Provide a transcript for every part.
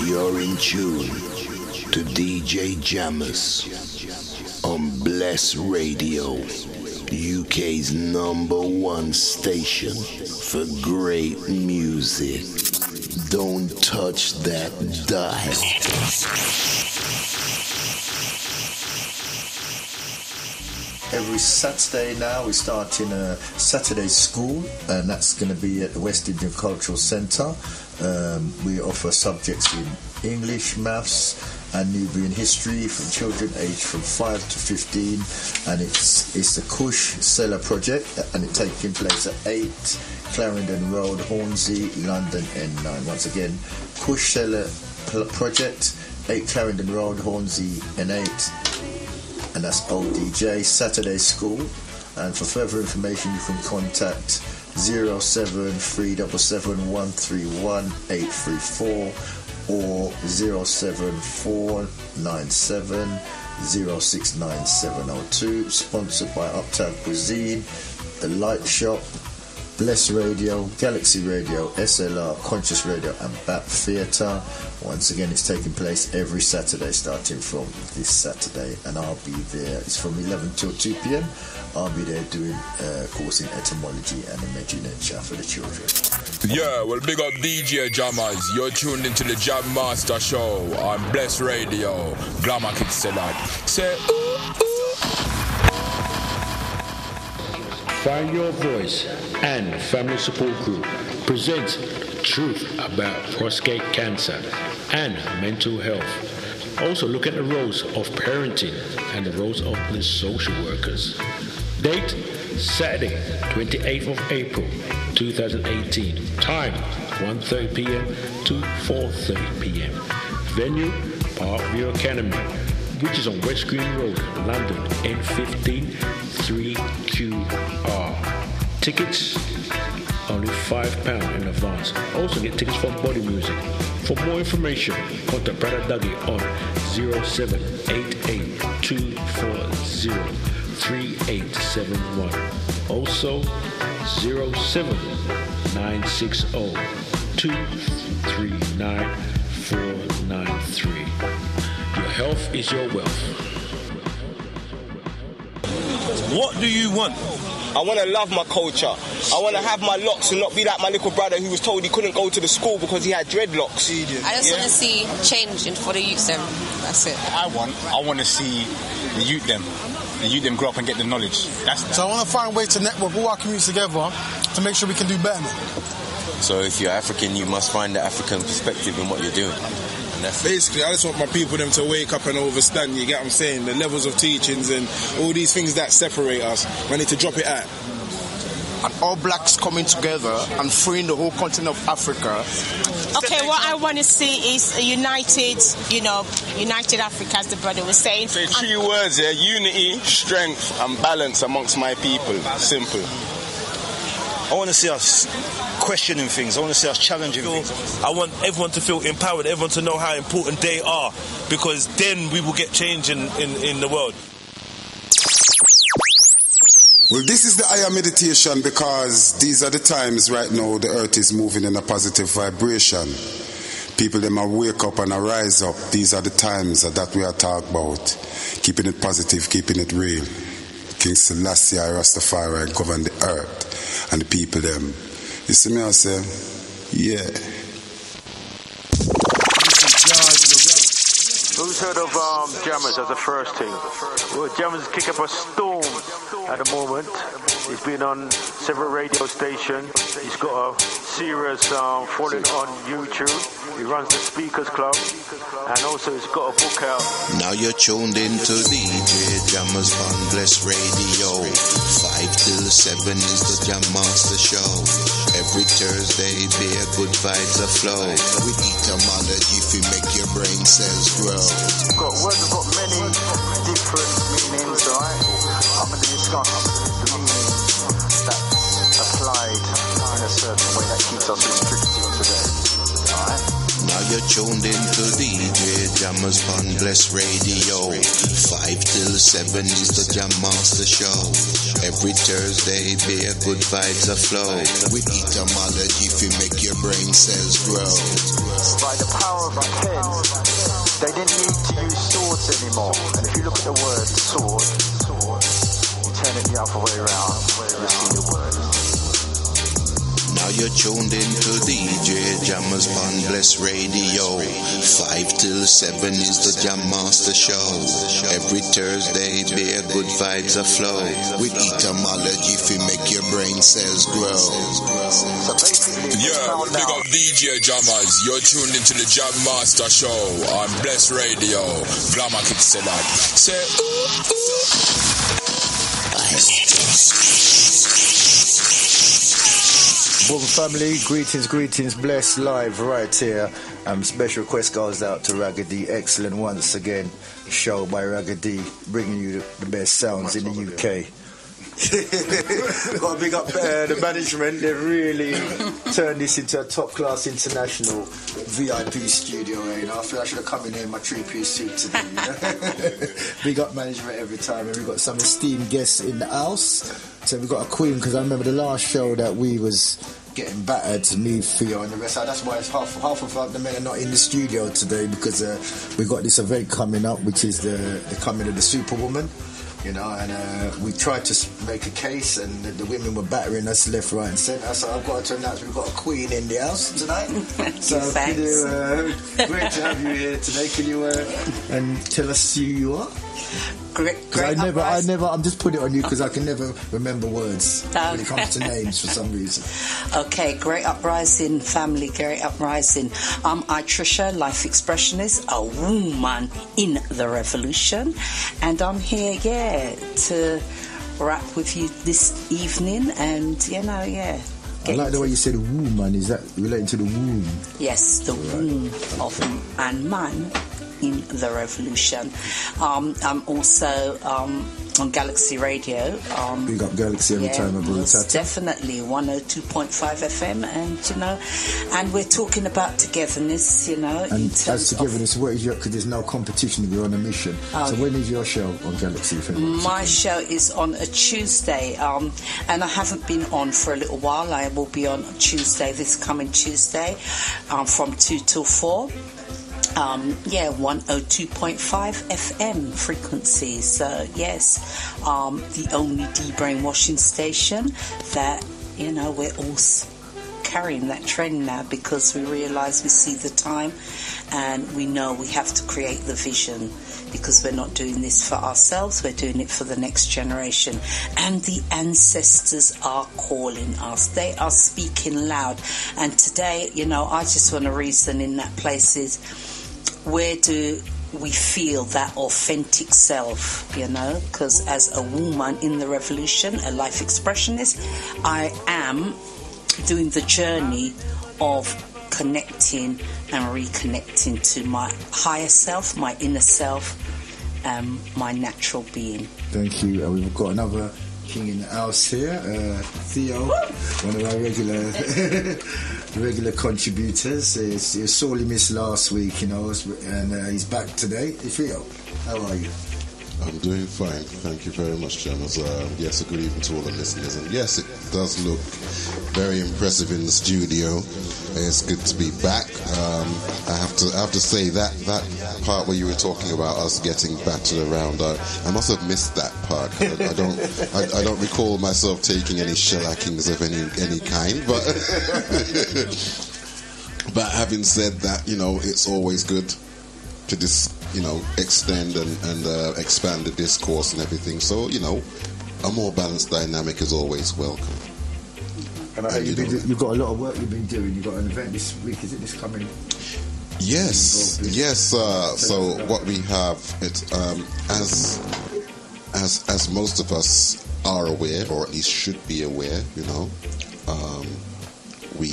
You're in tune to DJ Jammers on Bless Radio, UK's #1 station for great music. Don't touch that dial. Every Saturday now we're starting a Saturday school, and that's going to be at the West Indian Cultural Centre. We offer subjects in English, Maths and Nubian history from children aged from 5 to 15, and it's the Kush Cellar project, and it's taking place at 8 Clarendon Road, Hornsey, London N9. Once again, Kush Cellar project, 8 Clarendon Road, Hornsey N8, and that's ODJ Saturday School. And for further information you can contact 07377131834 or 07497069702. Sponsored by Uptown Cuisine, The Light Shop, Bless Radio, Galaxy Radio, SLR, Conscious Radio and BAP Theatre. Once again, it's taking place every Saturday starting from this Saturday, and I'll be there. It's from 11 till 2 p.m. I'll be there doing a course in etymology and imagination for the children. Yeah, well, big up DJ Jammers. You're tuned into the Jam Master Show on Bless Radio. Glamour Kids say that. Say, ooh, ooh. Find Your Voice and Family Support Group presents Truth About Prostate Cancer and Mental Health. Also look at the roles of parenting and the roles of the social workers. Date, Saturday, 28th of April, 2018. Time, 1:30 p.m. to 4:30 p.m. Venue, Parkview Academy, which is on West Green Road, London, N15 3QR. Tickets, only £5 in advance. Also get tickets from Body Music. For more information, contact Brother Dougie on 0788-240-3871. Also 07960-239-493. Your health is your wealth. What do you want? I want to love my culture. I want to have my locks and not be like my little brother who was told he couldn't go to the school because he had dreadlocks. I just want to see change for the youth them. That's it. I want to see the youth them grow up and get the knowledge. So I want to find ways to network all our communities together to make sure we can do better. So if you're African, you must find the African perspective in what you're doing. Basically, I just want my people them to wake up and understand, you get what I'm saying, the levels of teachings and all these things that separate us. We need to drop it out. And all blacks coming together and freeing the whole continent of Africa. Okay, what I want to see is a united Africa, as the brother was saying. Say 3 words here: unity, strength and balance amongst my people. Simple. I want to see us questioning things. I want to see us challenging things. I want everyone to feel empowered, everyone to know how important they are, because then we will get change in the world. Well, this is the higher meditation, because these are the times right now the earth is moving in a positive vibration. People, them are wake up and rise up. These are the times that we are talking about. Keeping it positive, keeping it real. King Selassie, Rastafari, govern the earth and the people them. You see me, I say, yeah. Who's heard of Jammers as a first thing? Well, Jammers kick up a storm at the moment. He's been on several radio stations. He's got a serious following on YouTube. He runs the Speakers Club, and also he's got a book out. Now you're tuned into DJ Jammers on Bless Radio. 5 till 7 is the Jam Master Show. Every Thursday there good vibes aflow. With etymology if you make your brain cells grow. Words have got many different meanings, right? I'm going to discuss the meanings that applied in a certain way that keeps us restricted today, alright? Now you're tuned into DJ Jammers on Bless Radio. 5 till 7 is the Jam Master Show. Every Thursday bear good vibes aflow. With etymology if you make your brain cells grow. By the power of 10, they didn't need to use swords anymore. And if you look at the word sword, you turn it the other way around, you see the word. Now you're tuned in to DJ Jammers on Bless Radio. 5 till 7 is the Jam Master Show. Every Thursday, bear good vibes aflow. With etymology, if you make your brain cells grow. Yeah, big up DJ Jammers. You're tuned into the Jam Master Show on Bless Radio. Glamour Kid said that. Say, ooh, ooh. Boom family, greetings, bless live right here. Special request goes out to Raggedy, excellent once again. Show by Raggedy, bringing you the best sounds in the UK. Got to big up the management. They've really turned this into a top-class international VIP studio. You know, I feel I should have come in here in my three-piece suit today. You know? Big up management every time, and we've got some esteemed guests in the house. So we've got a queen, because I remember the last show that we was getting battered, me, Theo, and the rest. That's why it's half of the men are not in the studio today, because we've got this event coming up, which is the coming of the Superwoman. You know, and we tried to make a case, and the women were battering us left, right, and centre. So I've got to announce we've got a queen in the house tonight. So can you, great to have you here today. Can you and tell us who you are? Great. I'm just putting it on you because I can never remember words when it comes to names for some reason. Okay, Great Uprising family, Great Uprising. I'm Trisha, life expressionist, a woman in the revolution, and I'm here, to rap with you this evening, and I like the way you said woman. Is that relating to the womb? Yes, the womb of man in the revolution. I'm also on Galaxy Radio. Big up Galaxy every time I bring it. Definitely 102.5 FM, and we're talking about togetherness, And as togetherness, what is your? Because there's no competition. We're on a mission. So when is your show on Galaxy FM? My show is on a Tuesday, and I haven't been on for a little while. I will be on Tuesday, this coming Tuesday, from 2 till 4. 102.5 FM frequency. So yes, the only de-brainwashing station that we're all carrying that trend now, because we realise, we see the time, and we know we have to create the vision, because we're not doing this for ourselves, we're doing it for the next generation. And the ancestors are calling us, they are speaking loud. And today, I just want to reason in that places, where do we feel that authentic self, because as a woman in the revolution, a life expressionist, I am doing the journey of connecting and reconnecting to my higher self, my inner self, my natural being. Thank you. And we've got another king in the house here, Theo, one of our regular contributors. He was sorely missed last week, and he's back today. Theo, how are you? I'm doing fine. Thank you very much, Jammers. Yes, a good evening to all the listeners. And yes, it does look very impressive in the studio. It's good to be back. I have to say that part where you were talking about us getting battered around, I must have missed that part. I don't recall myself taking any shellackings of any kind. But but having said that, it's always good to extend and expand the discourse and everything. So, a more balanced dynamic is always welcome. And I heard you've got a lot of work you've been doing. You've got an event this week. Is it this coming? Yes. So what we have, it's as most of us are aware, or at least should be aware, we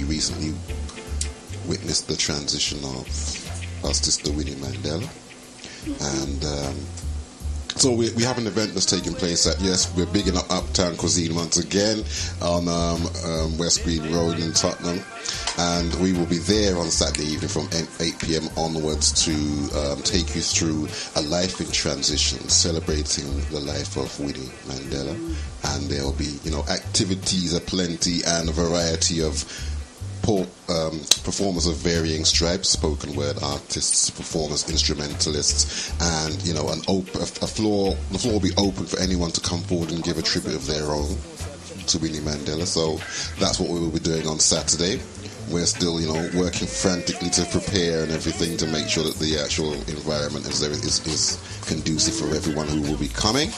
recently witnessed the transition of our sister Winnie Mandela, and so we have an event that's taking place at, we're bigging up Uptown Cuisine once again on West Green Road in Tottenham, and we will be there on Saturday evening from 8 p.m. onwards to take you through a life in transition, celebrating the life of Winnie Mandela, and there will be activities aplenty and a variety of support performers of varying stripes, spoken word artists, performers, instrumentalists, and the floor will be open for anyone to come forward and give a tribute of their own to Winnie Mandela. So that's what we will be doing on Saturday. We're still, working frantically to prepare and everything to make sure that the actual environment is conducive for everyone who will be coming.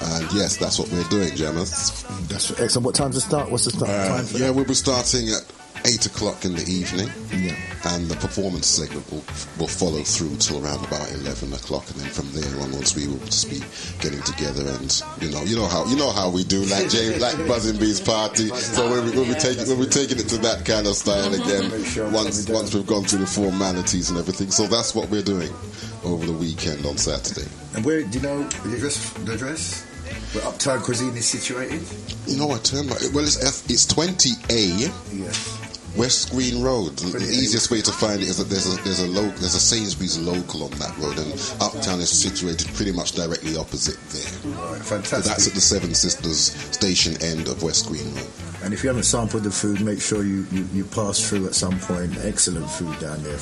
And yes, that's what we're doing, Jammers. That's excellent. What time's the start? What's the start time? Yeah, we'll be starting at 8 o'clock in the evening. Yeah. And the performance segment will follow through till around about 11 o'clock, and then from there onwards we will just be getting together, and you know how we do, like Buzzing Bees party. So we'll be taking it to that kind of style again once we've gone through the formalities and everything. So that's what we're doing over the weekend on Saturday. And where do you know the address? Where Uptown Cuisine is situated? It's 20A. Yes. West Green Road. The easiest way to find it is that there's a Sainsbury's local on that road, and Uptown is situated pretty much directly opposite there. Right, fantastic. So that's at the Seven Sisters station end of West Green Road. And if you haven't sampled the food, make sure you pass through at some point. Excellent food down there,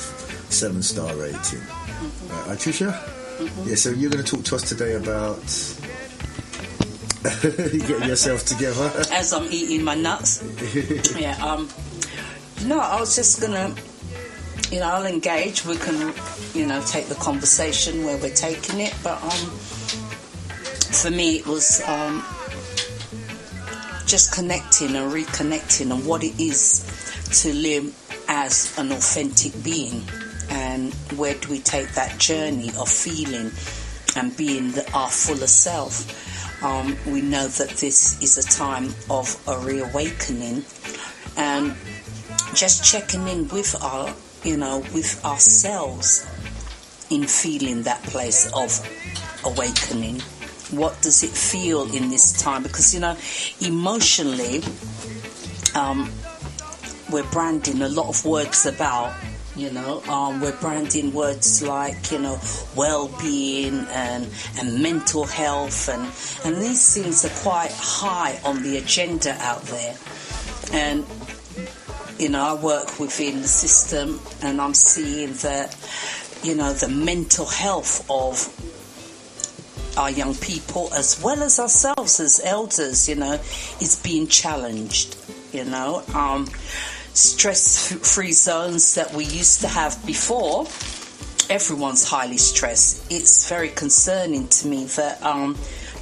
7-star rating. Trisha? Yeah, so you're going to talk to us today about getting yourself together. As I'm eating my nuts. Yeah, I was just gonna, I'll engage. We can, take the conversation where we're taking it. But for me, it was just connecting and reconnecting on what it is to live as an authentic being, and where do we take that journey of feeling and being our fuller self. We know that this is a time of a reawakening, and just checking in with with ourselves in feeling that place of awakening. What does it feel in this time? Because, emotionally, we're branding a lot of words about, we're branding words like, well-being and mental health, and these things are quite high on the agenda out there. And I work within the system, and I'm seeing that, the mental health of our young people, as well as ourselves as elders, is being challenged, stress-free zones that we used to have before. Everyone's highly stressed. It's very concerning to me that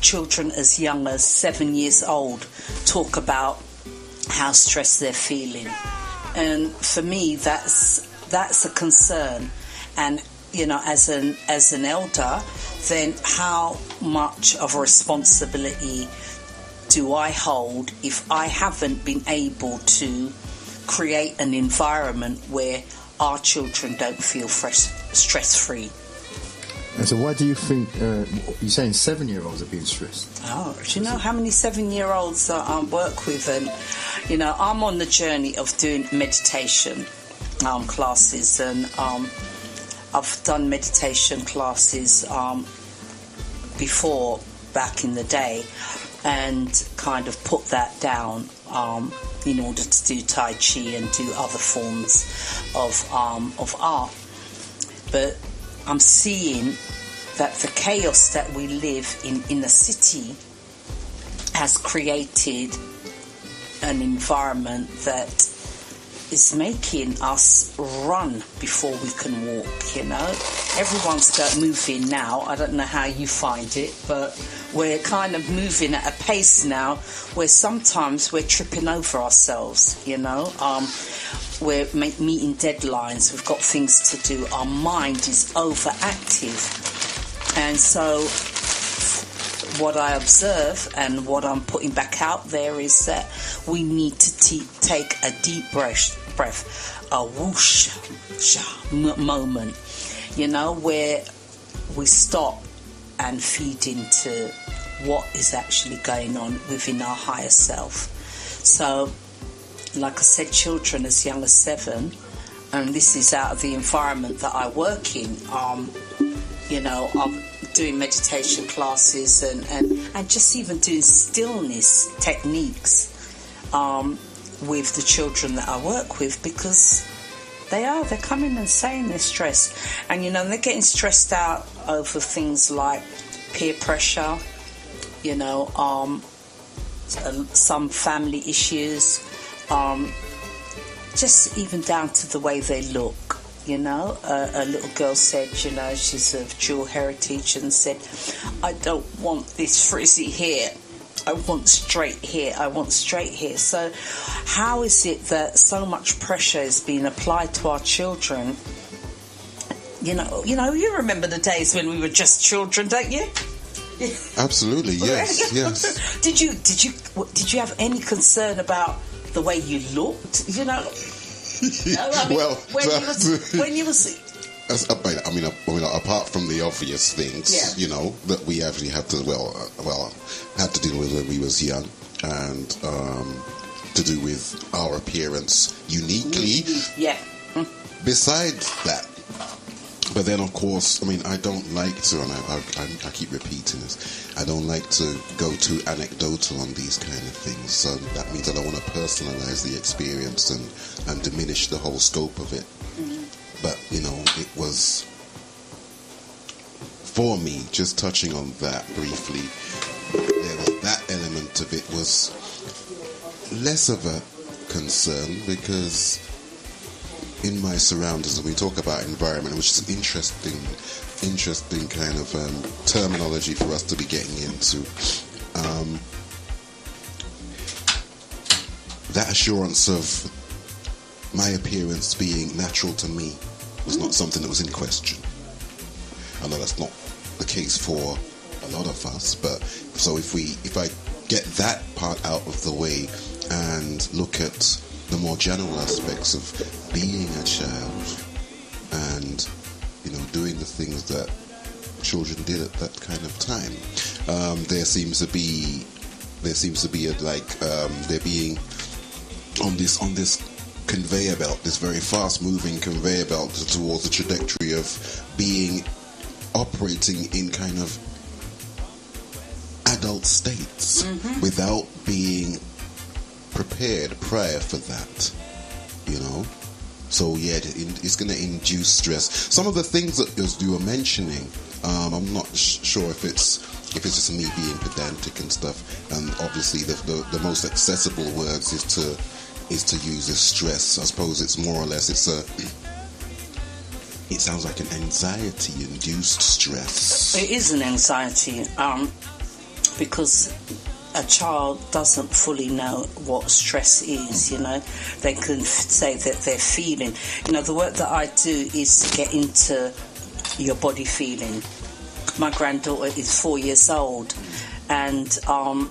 children as young as 7 years old talk about how stressed they're feeling. And for me, that's a concern. And as an elder, then how much of a responsibility do I hold if I haven't been able to create an environment where our children don't feel stress-free? And so why do you think, you're saying 7-year-olds are being stressed? Oh, do you know how many 7-year-olds I work with? And, I'm on the journey of doing meditation classes, and I've done meditation classes before, back in the day, and kind of put that down in order to do Tai Chi and do other forms of art. But I'm seeing that the chaos that we live in the city has created an environment that is making us run before we can walk, Everyone's moving now. I don't know how you find it, but we're kind of moving at a pace now where sometimes we're tripping over ourselves, We're meeting deadlines. We've got things to do. Our mind is overactive. And so what I observe and what I'm putting back out there is that we need to take a deep breath, a whoosh moment, where we stop and feed into what is actually going on within our higher self. So, like I said, children as young as 7, and this is out of the environment that I work in. I'm doing meditation classes and just even doing stillness techniques. with the children that I work with, because they're coming and saying they're stressed, and they're getting stressed out over things like peer pressure, some family issues, just even down to the way they look. A little girl said, she's of dual heritage, and said, I don't want this frizzy hair. I want straight hair. I want straight hair. So how is it that so much pressure is being applied to our children? You remember the days when we were just children, don't you? Absolutely, yes, yes. Did you have any concern about the way you looked? When you was apart from the obvious things, that we actually had to had to deal with when we was young, and to do with our appearance uniquely. Yeah. Besides that, but then of course, I don't like to, and I keep repeating this, I don't like to go too anecdotal on these kind of things. So that means I don't want to personalize the experience and diminish the whole scope of it. But, it was, for me, just touching on that briefly, that element of it was less of a concern, because in my surroundings, and we talk about environment, which is an interesting kind of terminology for us to be getting into, that assurance of my appearance being natural to me was not something that was in question. I know that's not the case for a lot of us, but so if I get that part out of the way and look at the more general aspects of being a child and doing the things that children did at that kind of time, there seems to be they're being on this conveyor belt, this very fast-moving conveyor belt towards the trajectory of being operating in kind of adult states without being prepared prior for that, So yeah, it's going to induce stress. Some of the things that you were mentioning, I'm not sure if it's just me being pedantic and stuff. And obviously, the most accessible words is to use as stress. I suppose it's more or less it sounds like an anxiety-induced stress. It is an anxiety, because a child doesn't fully know what stress is, They can say that they're feeling. The work that I do is to get into your body feeling. My granddaughter is 4 years old, and an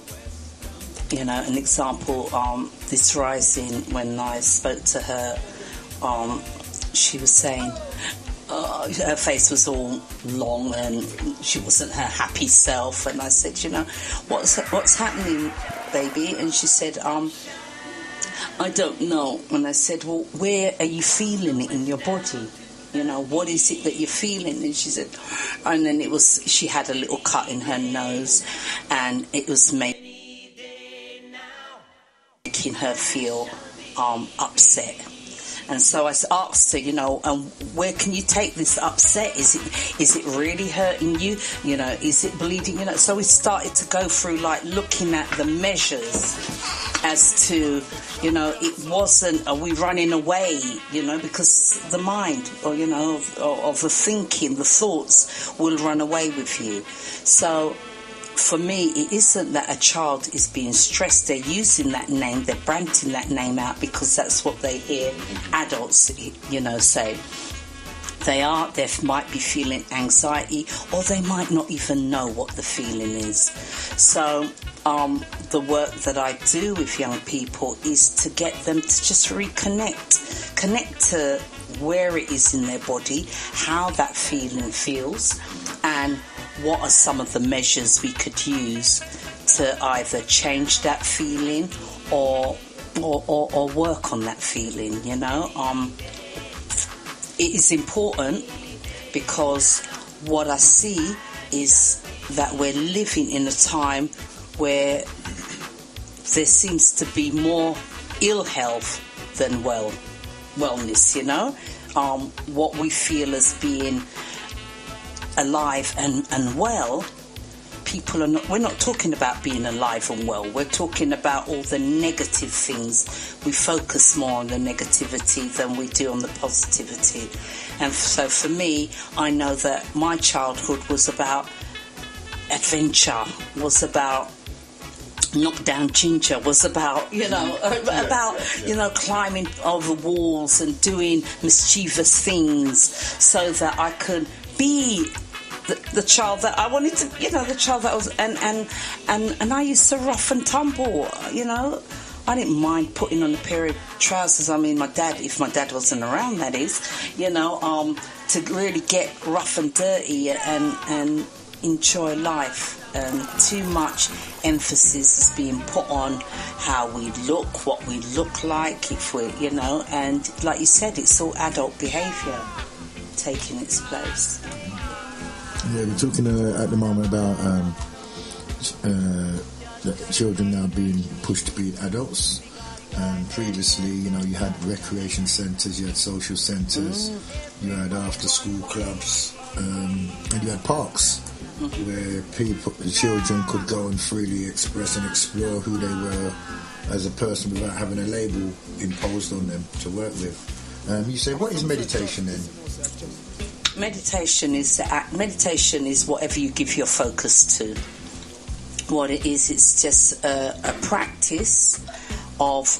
example, this rising, when I spoke to her, she was saying her face was all long and she wasn't her happy self, and I said, what's happening, baby? And she said, I don't know. And I said, well, where are you feeling it in your body? What is it that you're feeling? And she said, and then she had a little cut in her nose, and it was making her feel upset. And so I asked her, where can you take this upset? Is it really hurting you? Is it bleeding? So we started to go through, looking at the measures as to, it wasn't, are we running away? Because the mind, or, of the thinking, the thoughts will run away with you. So for me, it isn't that a child is being stressed. They're using that name, they're branding that name out because that's what they hear adults, say. They might be feeling anxiety, or they might not even know what the feeling is. So the work that I do with young people is to get them to just connect to where it is in their body, how that feeling feels, and what are some of the measures we could use to either change that feeling or work on that feeling, It is important because what I see is that we're living in a time where there seems to be more ill health than wellness, you know. What we feel as being alive and well, people are not. We're not talking about being alive and well. We're talking about all the negative things. We focus more on the negativity than we do on the positivity. And so for me, I know that my childhood was about adventure, was about knockdown ginger, was about, you know, you know, climbing over walls and doing mischievous things so that I could be the child that I wanted to, you know, the child that I was, and I used to rough and tumble, you know. I didn't mind putting on a pair of trousers. I mean, if my dad wasn't around, that is, you know, to really get rough and dirty and enjoy life. Too much emphasis is being put on how we look, what we look like, if we, you know, and like you said, it's all adult behaviour taking its place. Yeah, we're talking at the moment about children now being pushed to be adults. Previously, you know, you had recreation centres, you had social centres, you had after-school clubs, and you had parks where the children could go and freely express and explore who they were as a person without having a label imposed on them to work with. You say, what is meditation then? Meditation is whatever you give your focus to. What it is, it's just a practice of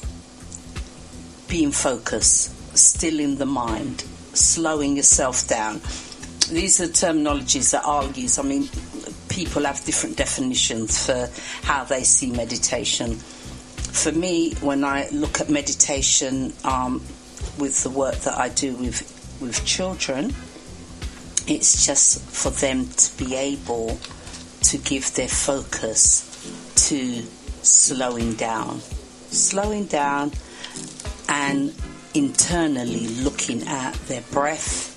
being focused, stilling the mind, slowing yourself down. These are terminologies that I'll use. I mean, people have different definitions for how they see meditation. For me, when I look at meditation with the work that I do with children, it's just for them to be able to give their focus to slowing down and internally looking at their breath,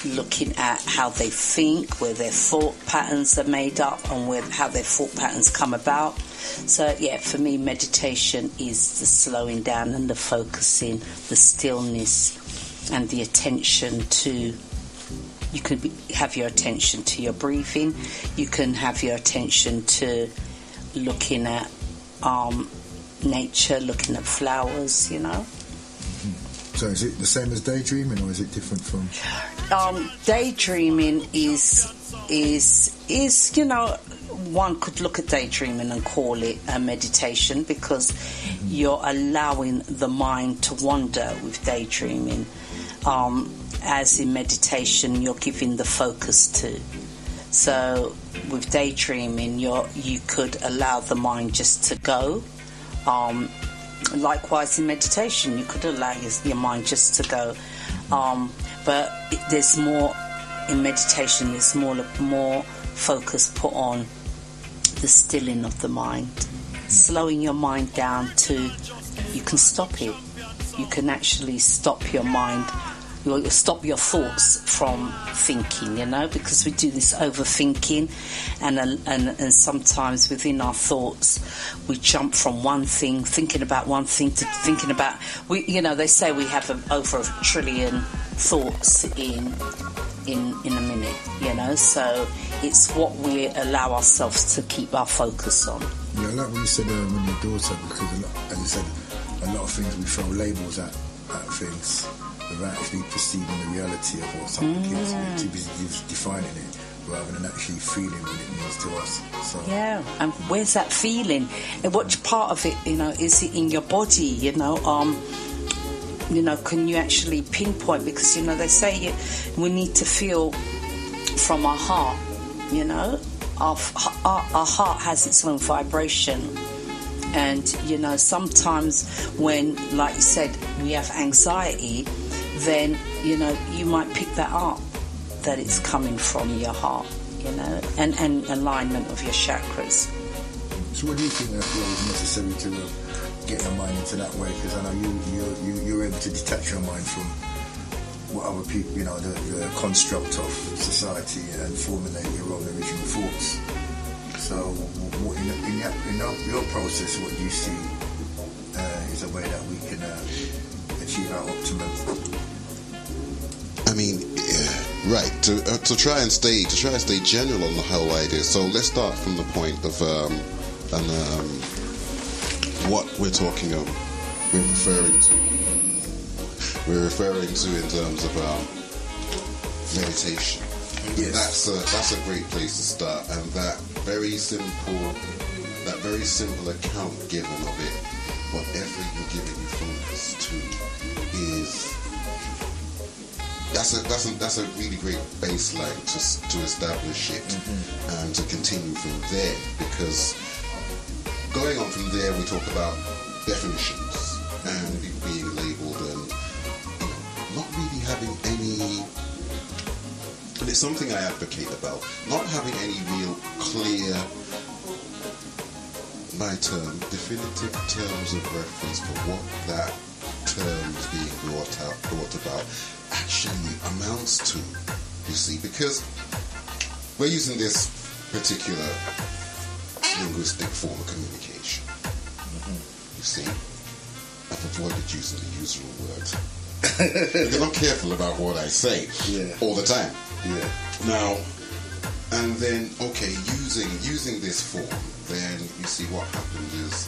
looking at how they think, where their thought patterns are made up and how their thought patterns come about. So yeah, for me, meditation is the slowing down and the focusing, the stillness and the attention to. You can have your attention to your breathing. You can have your attention to looking at nature, looking at flowers, you know. So is it the same as daydreaming, or is it different from? Daydreaming is you know, one could look at daydreaming and call it a meditation because you're allowing the mind to wander with daydreaming. As in meditation, you're giving the focus to. So with daydreaming, you could allow the mind just to go. Likewise in meditation, you could allow your mind just to go. But there's more in meditation. There's more focus put on the stilling of the mind, slowing your mind down to. You can stop it. You can actually stop your mind. You'll stop your thoughts from thinking, you know, because we do this overthinking, and sometimes within our thoughts we jump from one thing, thinking about one thing, to thinking about they say we have over 1 trillion thoughts in a minute, you know. So it's what we allow ourselves to keep our focus on. Yeah, I like what you said when your daughter, because as you said, a lot of things we throw labels at things without actually perceiving the reality of what something is. We're too busy defining it rather than actually feeling what it means to us. So. Yeah, and where's that feeling? And what part of it, you know, is it in your body? You know, can you actually pinpoint? Because you know they say we need to feel from our heart. You know, our heart has its own vibration. And, you know, sometimes when, like you said, we have anxiety, then, you know, you might pick that up, that it's coming from your heart, you know, and alignment of your chakras. So what do you think is necessary to get your mind into that way? Because I know you're able to detach your mind from what other people, you know, the construct of society and formulate your own original thoughts. So, in your process, what do you see is a way that we can achieve our optimum. I mean, right. To try and stay general on the whole idea. So let's start from the point of what we're talking of. We're referring to in terms of meditation. Yes. That's a great place to start, and that very simple account given of it, whatever you're giving your focus to, is that's a really great baseline to establish it, and to continue from there. Because going on from there, we talk about definitions and being labelled and not really having any. And it's something I advocate about, not having any real clear, my term, definitive terms of reference for what that term is being brought about actually amounts to, you see, because we're using this particular linguistic form of communication. You see, I've avoided using the usual word because I'm careful about what I say all the time. Yeah. Now, and then, okay, using this form, then you see what happens is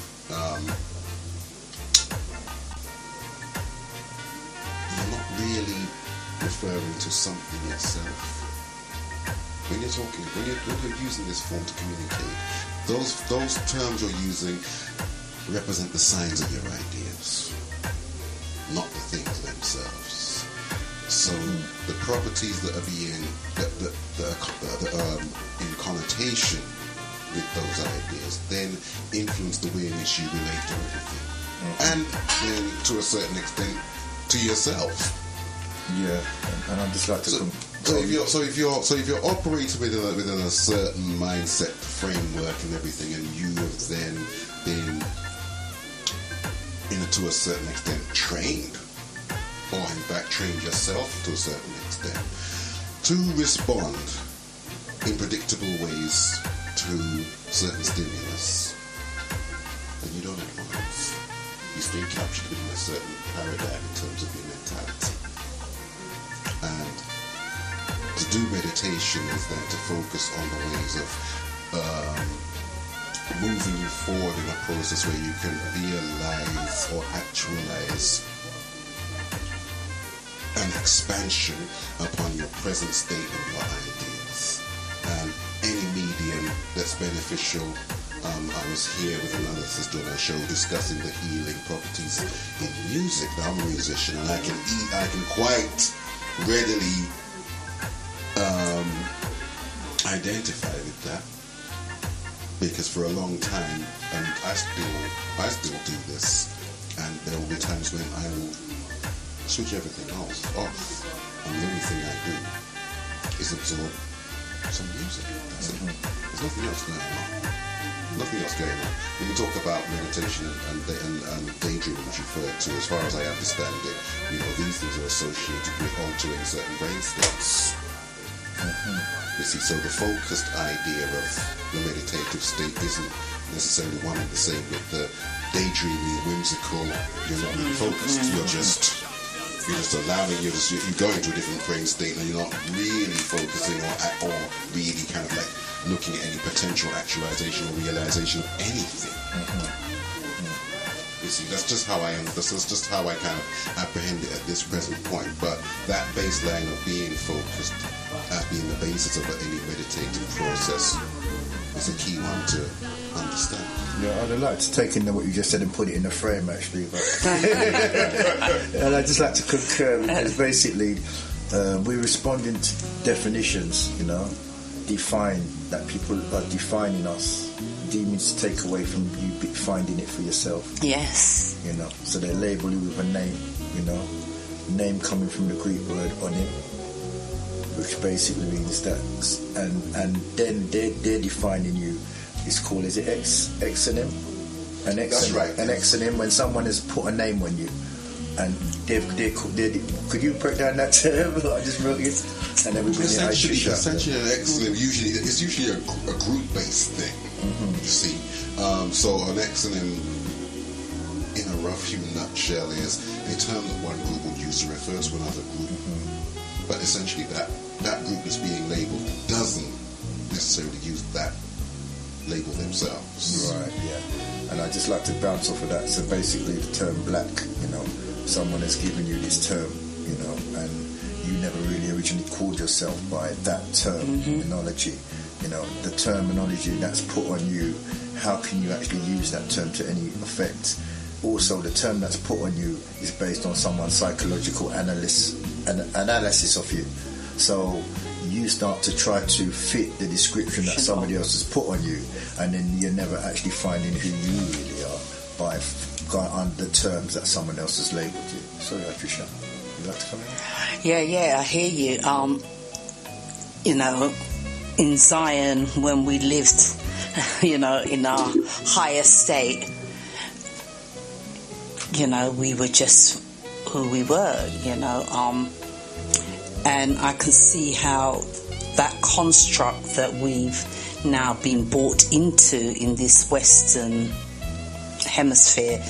you're not really referring to something itself. When you're using this form to communicate, those terms you're using represent the signs of your ideas, not the things themselves. So the properties that are being that are in connotation with those ideas then influence the way in which you relate to everything, and then to a certain extent to yourself. Yeah, and I'd just like to. So if you're operating within a certain mindset framework and everything, and you have then been to a certain extent trained, or in fact trained yourself to a certain extent, to respond in predictable ways to certain stimulus, then you don't advance. You stay captured within a certain paradigm in terms of your mentality. And to do meditation is then to focus on the ways of moving you forward in a process where you can realize or actualize an expansion upon your present state of your ideas. And any medium that's beneficial. I was here with another sister on a show discussing the healing properties in music. Now I'm a musician, and I can quite readily identify with that, because for a long time, and I still do this, and there will be times when I will switch everything else off, and the only thing I do is absorb some music. That's it. There's nothing else going on. Nothing else going on. When we talk about meditation and daydreaming, which you referred to, as far as I understand it, these things are associated with altering certain brain states. You see, so the focused idea of the meditative state isn't necessarily one and the same with the daydreaming, whimsical. You're not really focused. You're just allowing you're going to a different brain state, and you're not really focusing or really kind of like looking at any potential actualization or realization of anything. You see, that's just how I kind of apprehend it at this present point. But that baseline of being focused as being the basis of any meditative process is a key one to understand. Yeah, I'd like to take in what you just said and put it in a frame, actually. But and I'd just like to concur, because basically we're responding to definitions, that people are defining us, deeming to take away from you finding it for yourself. Yes. So they label you with a name, name coming from the Greek word onim, which basically means that, and then they're defining you. It's called, is it exonym? That's right. An exonym, when someone has put a name on you, and could you break down that term? I just wrote it, and everybody essentially an exonym. It's usually a group-based thing. You see, so an exonym in a rough hewn nutshell is a term that one group would use to refer to another group. But essentially that group that's being labelled doesn't necessarily use that label themselves. Right, yeah. And I just like to bounce off of that. So basically the term black, you know, someone has given you this term, you know, and you never really originally called yourself by that terminology. You know, the terminology that's put on you, how can you actually use that term to any effect? Also, the term that's put on you is based on someone's psychological analysis of you. So you start to try to fit the description that somebody else has put on you, and then you're never actually finding who you really are by going under the terms that someone else has labelled you. Sorry, Trisha, you'd like to come in? Yeah, I hear you. You know, in Zion, when we lived, you know, in our higher state, you know, we were just who we were, you know, and I can see how that construct that we've now been brought into in this Western hemisphere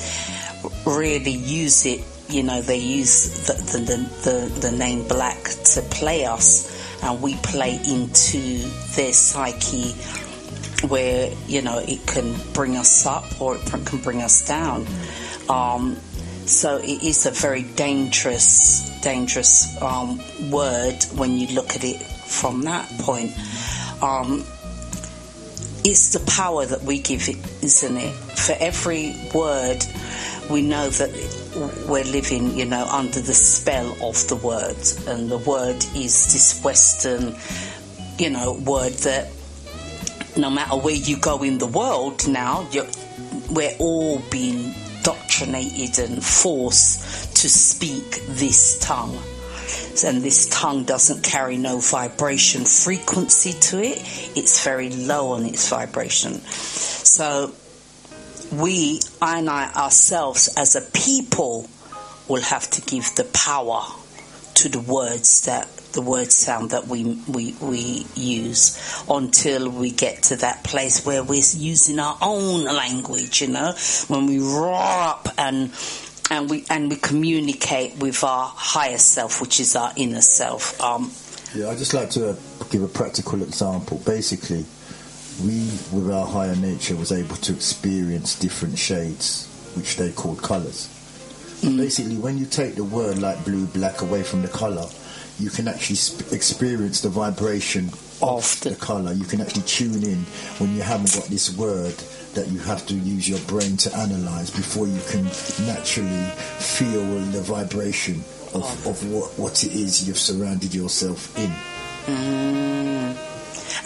really use it. You know, they use the name black to play us, and we play into their psyche where, you know, it can bring us up or it can bring us down. So it is a very dangerous word when you look at it from that point. It's the power that we give it, isn't it? For every word, we know that we're living, you know, under the spell of the word, and the word is this Western, you know, word that no matter where you go in the world now, we're all being indoctrinated and forced to speak this tongue. And this tongue doesn't carry no vibration frequency to it. It's very low on its vibration. So I and I ourselves as a people will have to give the power to the words, that the word sound that we use, until we get to that place where we're using our own language, you know, when we roar up and we communicate with our higher self, which is our inner self. Yeah, I'd just like to give a practical example. Basically, we, with our higher nature, was able to experience different shades, which they called colours. Basically, when you take the word like blue, black away from the colour, you can actually experience the vibration of the colour. You can actually tune in when you haven't got this word that you have to use your brain to analyse before you can naturally feel the vibration of what it is you've surrounded yourself in.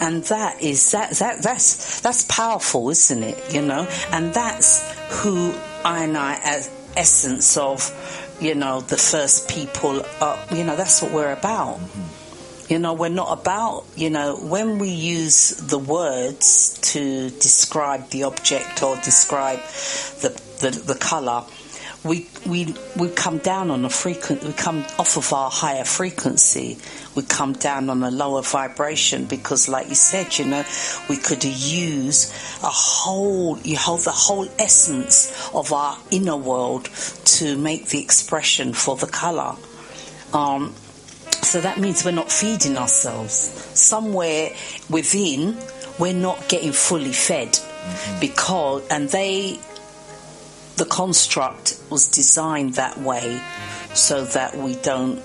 And that's powerful, isn't it? You know, and that's who I as essence of, you know, the first people are. You know, that's what we're about. You know, we're not about, you know, when we use the words to describe the object or describe the colour, we come down on a we come off of our higher frequency. We come down on a lower vibration because, like you said, you know, we could use the whole essence of our inner world to make the expression for the colour. So that means we're not feeding ourselves. Somewhere within, we're not getting fully fed, because the construct was designed that way so that we don't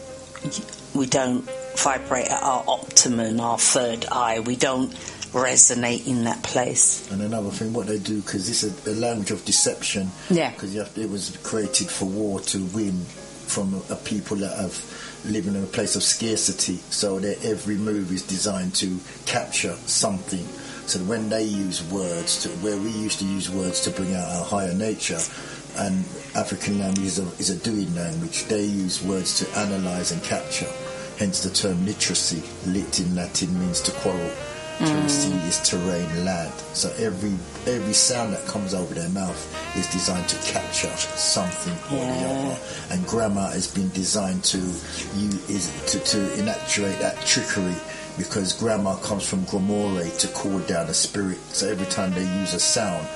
vibrate at our optimum, our third eye. We don't resonate in that place. And another thing, what they do, because this is a language of deception. Yeah. Because it was created for war, to win from a people that have living in a place of scarcity. So their every move is designed to capture something. So when they use words, where we used to use words to bring out our higher nature, and African language is a doing language, they use words to analyse and capture. Hence the term literacy. Lit in Latin means to quarrel. Literacy is terrain, land. So every sound that comes over their mouth is designed to capture something or the other. And grammar has been designed to enact that trickery, because grammar comes from gramore, to call down a spirit. So every time they use a sound,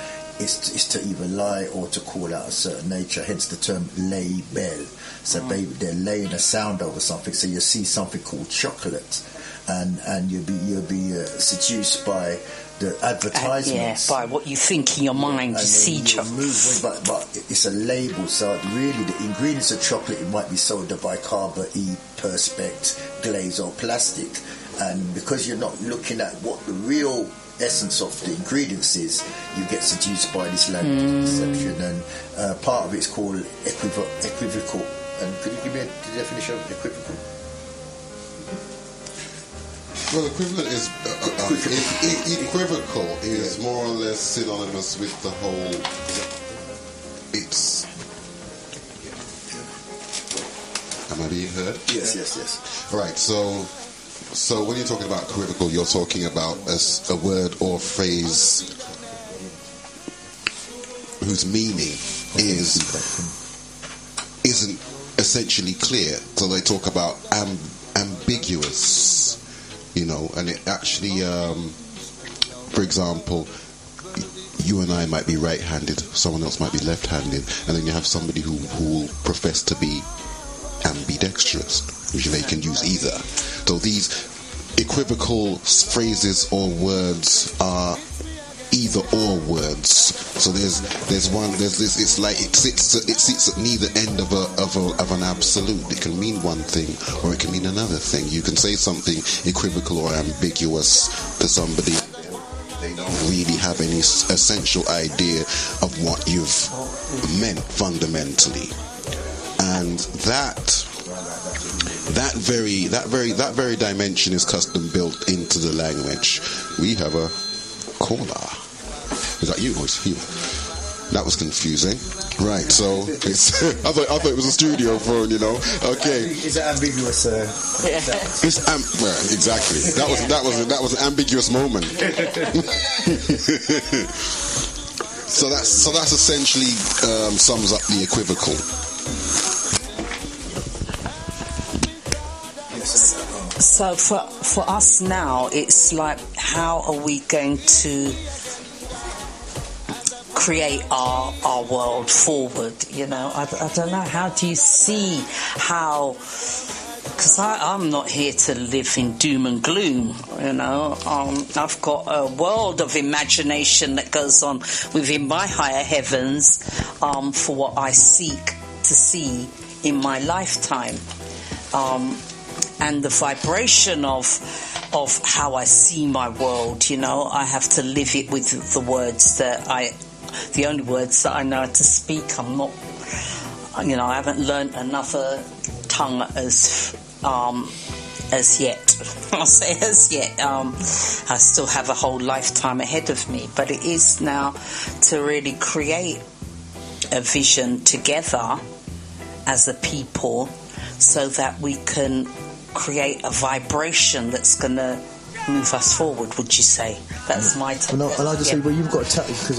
is to either lie or to call out a certain nature, hence the term label. So they're laying a sound over something. So you see something called chocolate, and you'll be seduced by the advertisements. By what you think in your mind, you see chocolate. But it's a label, so really the ingredients of chocolate, it might be soda, bicarb, perspex, glaze or plastic, and because you're not looking at what the real essence of the ingredients is, you get seduced by this language deception, and part of it's called equivocal. And could you give me the definition of equivocal? Well, equivalent is equivocal is more or less synonymous with the whole. It's. Am I being heard? Yes. Right. So when you're talking about equivocal, you're talking about a word or phrase whose meaning isn't essentially clear. So they talk about ambiguous. And it actually, for example, you and I might be right-handed, someone else might be left-handed, and then you have somebody who will profess to be ambidextrous, which they can use either. So these equivocal phrases or words are either or words. So there's this. It's like it sits at neither end of an absolute. It can mean one thing or it can mean another thing. You can say something equivocal or ambiguous to somebody. They don't really have any essential idea of what you've meant fundamentally, and that very dimension is custom built into the language. We have a caller. Is that you? That was confusing. Right, so it's I thought it was a studio phone, Okay. Is it ambiguous? It's exactly. That was an ambiguous moment. So that's essentially sums up the equivocal. So for us now, it's like, how are we going to create our world forward? I don't know. How do you see how? Because I'm not here to live in doom and gloom. I've got a world of imagination that goes on within my higher heavens for what I seek to see in my lifetime. And the vibration of how I see my world, I have to live it with the words the only words that I know how to speak. I'm not, I haven't learnt another tongue as yet. I'll say as yet. I still have a whole lifetime ahead of me, but it is now to really create a vision together as a people, so that we can create a vibration that's going to move us forward. Would you say that's my take? Well, I like to say, well, you've got to because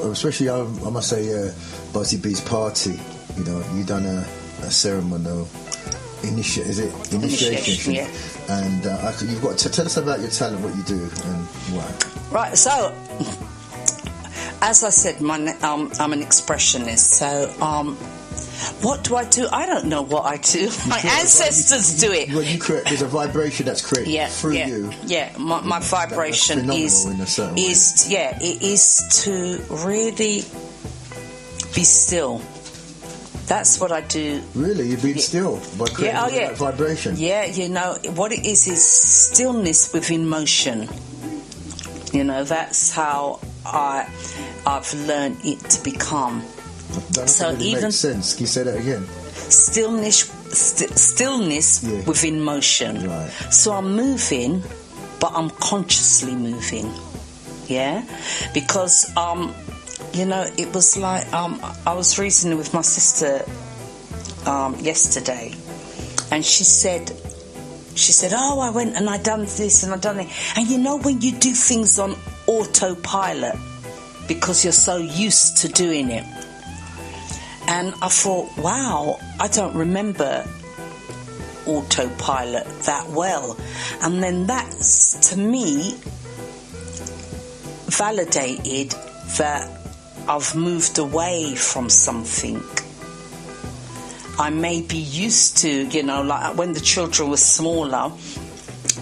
especially I must say, Buzzy B's party. You done a ceremonial initiation, yeah. And you've got to tell us about your talent, what you do, and why. Right. So, as I said, I'm an expressionist. So, what do I do? I don't know what I do. My ancestors do it. Well, there's a vibration that's created through you. Yeah, my vibration is to really be still. That's what I do. Really? You've been still by creating that vibration? Yeah, what it is stillness within motion. That's how I've learned it to become. That doesn't really make sense. Can you say that again? Stillness within motion. Right. So I'm moving, but I'm consciously moving. Yeah? Because, it was like, I was reasoning with my sister yesterday, and she said, oh, I went and I done this and I done it. And when you do things on autopilot, because you're so used to doing it. And I thought, wow, I don't remember autopilot that well. And then that's, to me, validated that I've moved away from something. I may be used to, like when the children were smaller,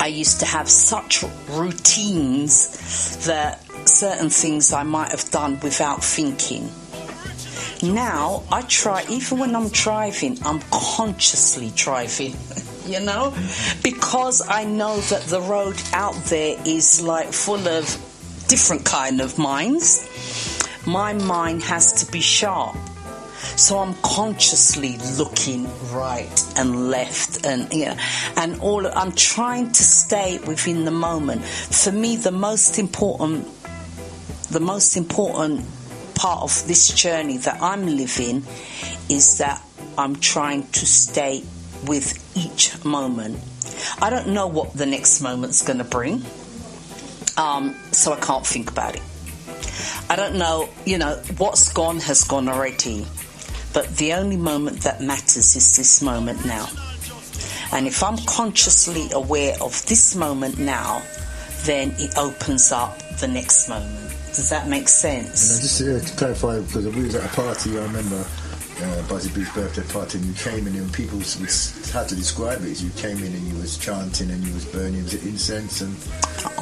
I used to have such routines that certain things I might have done without thinking. Now, I try, even when I'm driving, I'm consciously driving, because I know that the road out there is like full of different kind of minds. My mind has to be sharp. So I'm consciously looking right and left and I'm trying to stay within the moment. For me, the most important part of this journey that I'm living is that I'm trying to stay with each moment. I don't know what the next moment's going to bring, so I can't think about it. I don't know, what's gone has gone already. But the only moment that matters is this moment now. And if I'm consciously aware of this moment now, then it opens up the next moment. Does that make sense? And just to clarify, because we was at a party, I remember, Buzzy B's birthday party, and you came in and people had to describe it. You came in and you was chanting and you was burning incense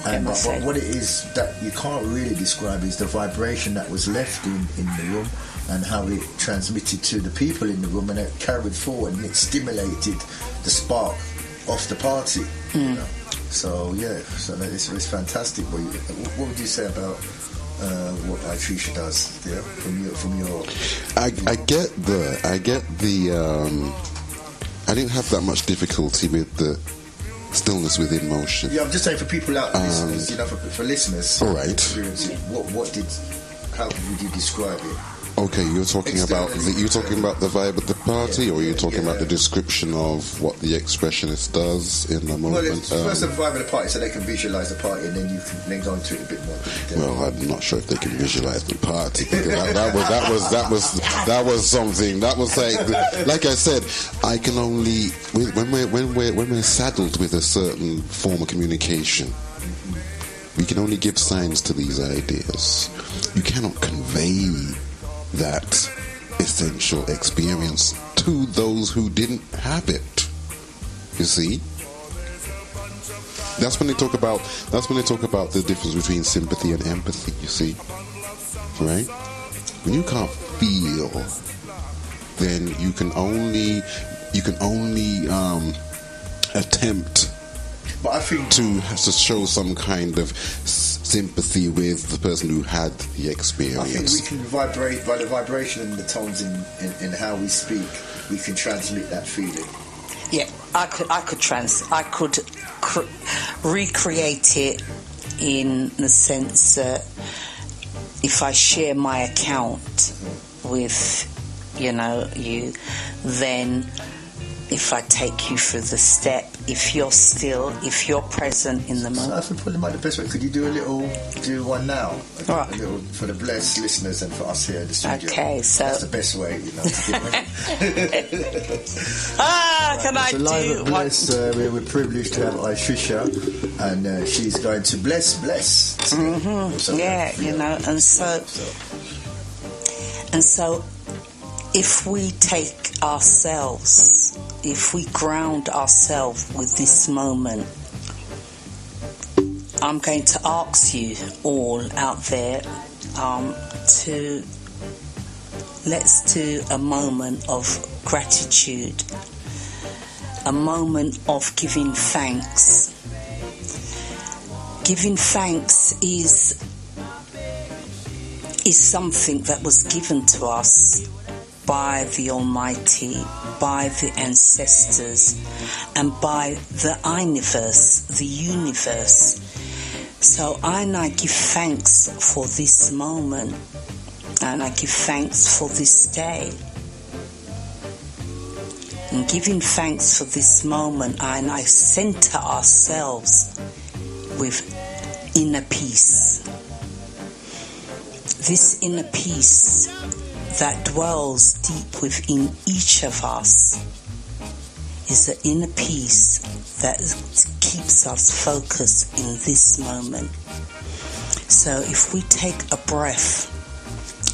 but what it is that you can't really describe is the vibration that was left in the room and how it transmitted to the people in the room, and it carried forward and it stimulated the spark of the party. So it's fantastic. What would you say about what Aisha does? Yeah, from your. I get the. I didn't have that much difficulty with the stillness within motion. Yeah, I'm just saying for people out there, for listeners. All right. How would you describe it? Okay, you're talking about the vibe at the party, or you're talking about the description of what the expressionist does in the moment. Well, first the vibe of the party, so they can visualise the party, and then you can then go into it a bit more. Well, I'm not sure if they can visualise the party. that was something. That was like I said, I can only when we're saddled with a certain form of communication, we can only give signs to these ideas. You cannot convey that essential experience to those who didn't have it. You see? That's when they talk about the difference between sympathy and empathy, you see? Right? When you can't feel, then you can only attempt to show some kind of sympathy with the person who had the experience. I think we can vibrate by the vibration and the tones in how we speak. We can transmit that feeling. Yeah, I could recreate it in the sense that if I share my account with you, then if I take you through the step, if you're present in the moment. So I think probably the best way. Could you do one now? All right. A little for the blessed listeners and for us here in the studio. Okay, so that's the best way, to give it. Can I so do live at Bless, we're privileged to have Aisha, and she's going to bless. Mm-hmm. Yeah, and so if we take ourselves, if we ground ourselves with this moment, I'm going to ask you all out there let's do a moment of gratitude, a moment of giving thanks. Giving thanks is something that was given to us by the Almighty, by the ancestors, and by the universe. So I give thanks for this moment, and I give thanks for this day. And giving thanks for this moment, and I center ourselves with inner peace. This inner peace that dwells deep within each of us is the inner peace that keeps us focused in this moment. So if we take a breath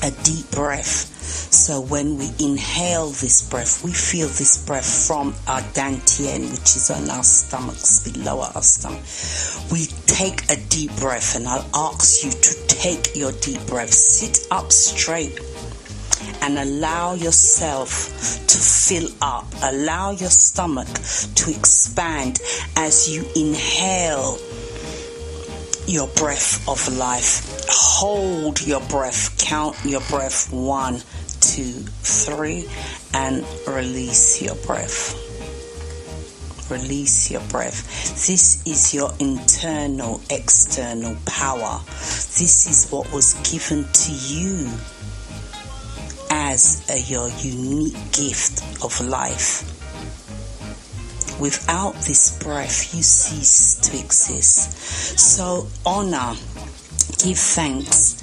a deep breath. So when we inhale this breath, we feel this breath from our dantian, which is on our stomachs, below our stomach. We take a deep breath, and I'll ask you to take your deep breath. Sit up straight and allow yourself to fill up. Allow your stomach to expand as you inhale your breath of life. Hold your breath, count your breath, 1, 2, 3, and release your breath. Release your breath. This is your internal, external power. This is what was given to you as your unique gift of life. Without this breath, you cease to exist. So honor, give thanks,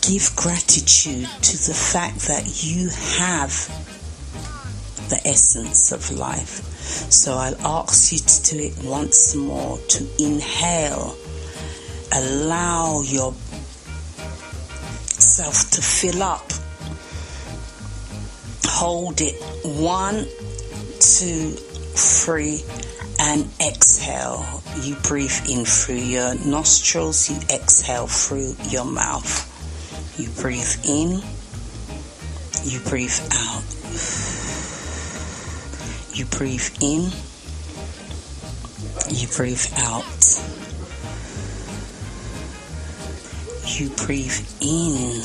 give gratitude to the fact that you have the essence of life. So I'll ask you to do it once more, to inhale. Allow yourself to fill up. Hold it, 1, 2, 3, and exhale. You breathe in through your nostrils, you exhale through your mouth. You breathe in, you breathe out. You breathe in, you breathe out. You breathe in,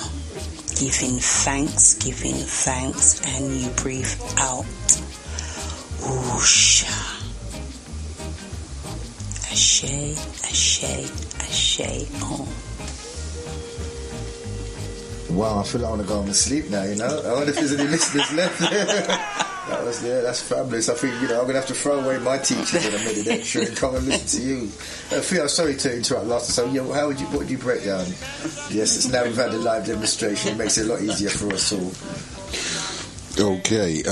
giving thanks, and you breathe out. Whoosha. Ashe, ashe, ashe. Oh. Wow, I feel like I want to go home and sleep now, you know. I wonder if there's any listeners left. That's fabulous. I think, I'm going to have to throw away my teachers in a minute extra and come and listen to you. Phil, I'm sorry to interrupt last time. So, what would you break down? Yes, it's now we've had a live demonstration. It makes it a lot easier for us all. Okay.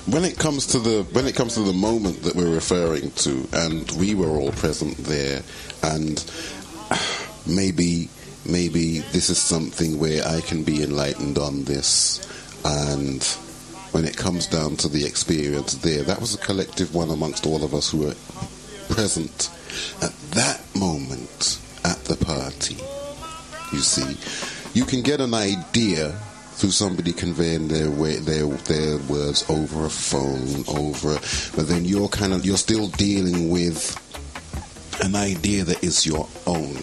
When it comes to the moment that we're referring to, and we were all present there, and maybe this is something where I can be enlightened on this. And when it comes down to the experience there, that was a collective one amongst all of us who were present at that moment at the party. You see, you can get an idea through somebody conveying their words over a phone, but then you're still dealing with an idea that is your own,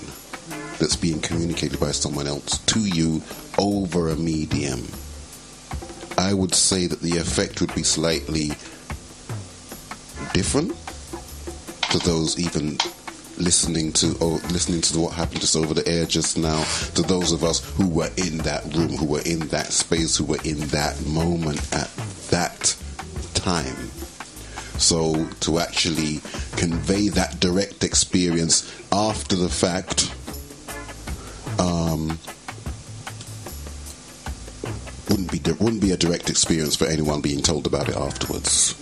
that's being communicated by someone else to you over a medium. I would say that the effect would be slightly different to those even listening to what happened just over the air just now, to those of us who were in that room, who were in that space, who were in that moment at that time. So to actually convey that direct experience after the fact wouldn't be a direct experience for anyone being told about it afterwards.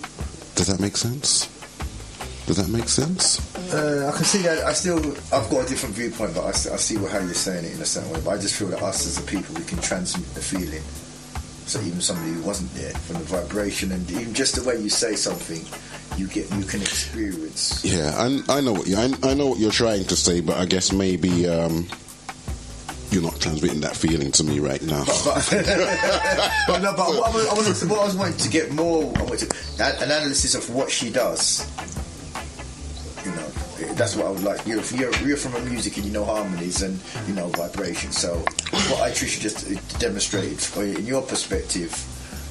Does that make sense? I can see that. I've got a different viewpoint, but I see how you're saying it in a certain way. But I just feel that us as a people, we can transmit the feeling. So even somebody who wasn't there, from the vibration and even just the way you say something, you can experience. Yeah, I know what you're trying to say, but I guess maybe you're not transmitting that feeling to me right now. What I was wanting to get more, an analysis of what she does. That's what I would like. You're from a music and you know harmonies and you know vibration. So what I Trisha just demonstrated, in your perspective,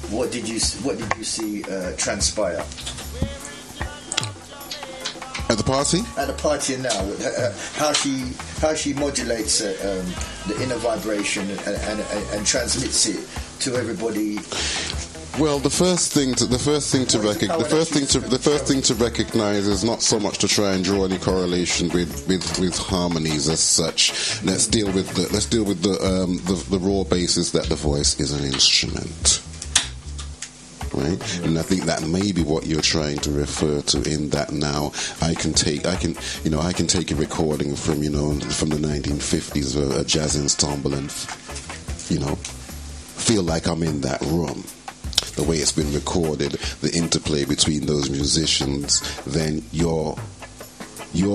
what did you see transpire at the party? At the party and now, how she modulates the inner vibration and transmits it to everybody. Well, the first thing to recognize is not so much to try and draw any correlation with harmonies as such. Let's deal with the raw basis that the voice is an instrument. right? And I think that may be what you're trying to refer to in that now I can take a recording from the 1950s of a jazz ensemble and feel like I'm in that room. The way it's been recorded, the interplay between those musicians, then you're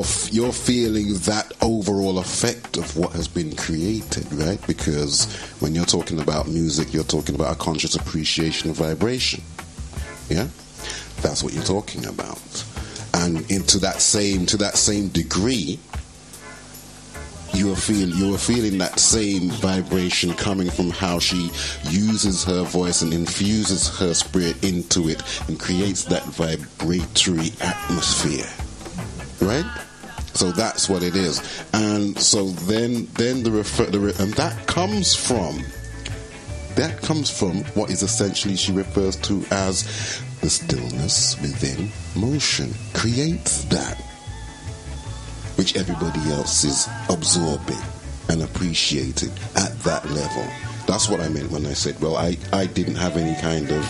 feeling that overall effect of what has been created, right? Because when you're talking about music, you're talking about a conscious appreciation of vibration. Yeah? That's what you're talking about. And to that same degree, you were feeling that same vibration coming from how she uses her voice and infuses her spirit into it and creates that vibratory atmosphere, right? So that's what it is. And so then that comes from what is essentially she refers to as the stillness within motion. Creates that which everybody else is absorbing and appreciating at that level. That's what I meant when I said, well, I didn't have any kind of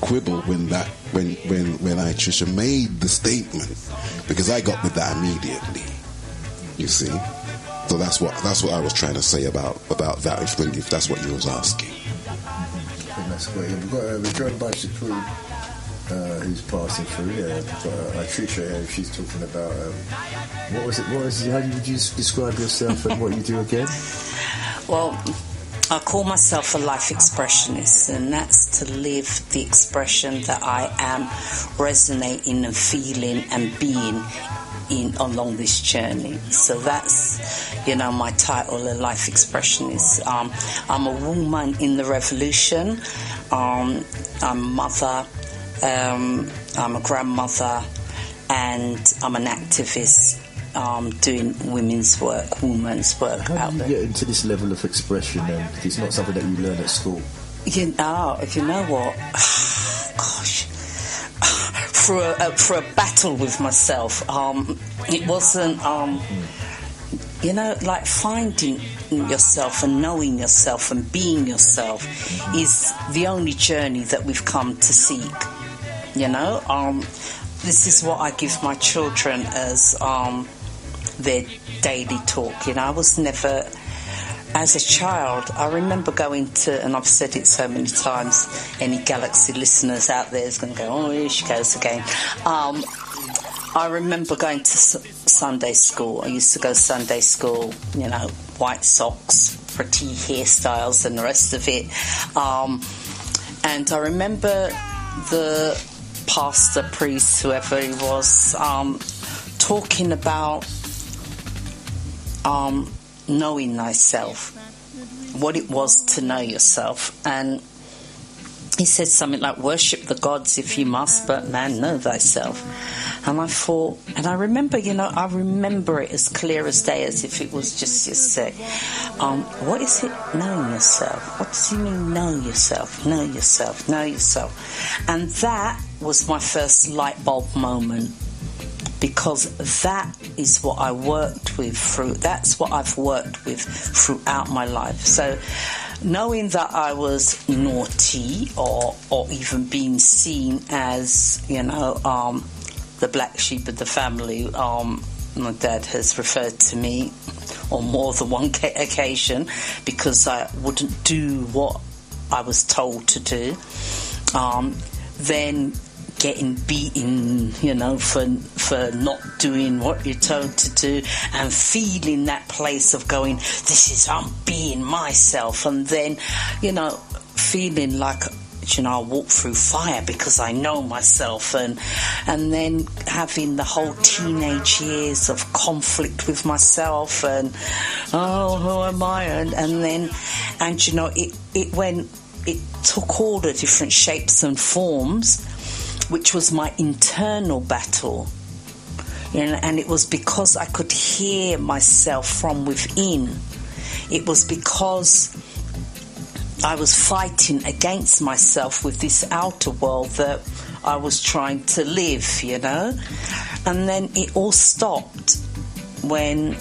quibble when Trisha made the statement, because I got with that immediately. You see? So that's what I was trying to say about that, if that's what you was asking. I think that's great. We've got a bunch of crew who's passing through. Yeah, Trisha, she's talking about what was it? How would you describe yourself and what you do again? Well, I call myself a life expressionist, and that's to live the expression that I am resonating and feeling and being along this journey. So that's, my title, a life expressionist. I'm a woman in the revolution. I'm a mother. I'm a grandmother, and I'm an activist doing women's work out there. How do you get into this level of expression then? It's not something that you learn at school. You know what? Gosh. For a battle with myself, it wasn't, like finding yourself and knowing yourself and being yourself is the only journey that we've come to seek. This is what I give my children as their daily talk. I was never, as a child, I remember going to, and I've said it so many times, any Galaxy listeners out there is going to go, oh, here she goes again. I remember going to Sunday school. I used to go to Sunday school, white socks, pretty hairstyles and the rest of it. And I remember the pastor, priest, whoever he was, talking about knowing thyself, what it was to know yourself. And he said something like, worship the gods if you must, but man, know thyself. And I thought, and I remember, I remember it as clear as day, as if it was just yesterday. What is it, knowing yourself? What does it mean, know yourself? Know yourself, know yourself. And that was my first light bulb moment, because that is what I worked with that's what I've worked with throughout my life. So knowing that I was naughty or even being seen as, the black sheep of the family, my dad has referred to me on more than one occasion because I wouldn't do what I was told to do. Then getting beaten, for not doing what you're told to do, and feeling that place of going, I'm being myself, and then, feeling like, I walk through fire because I know myself, and then having the whole teenage years of conflict with myself, and who am I, and it took all the different shapes and forms, which was my internal battle. And it was because I could hear myself from within. It was because I was fighting against myself with this outer world that I was trying to live, And then it all stopped when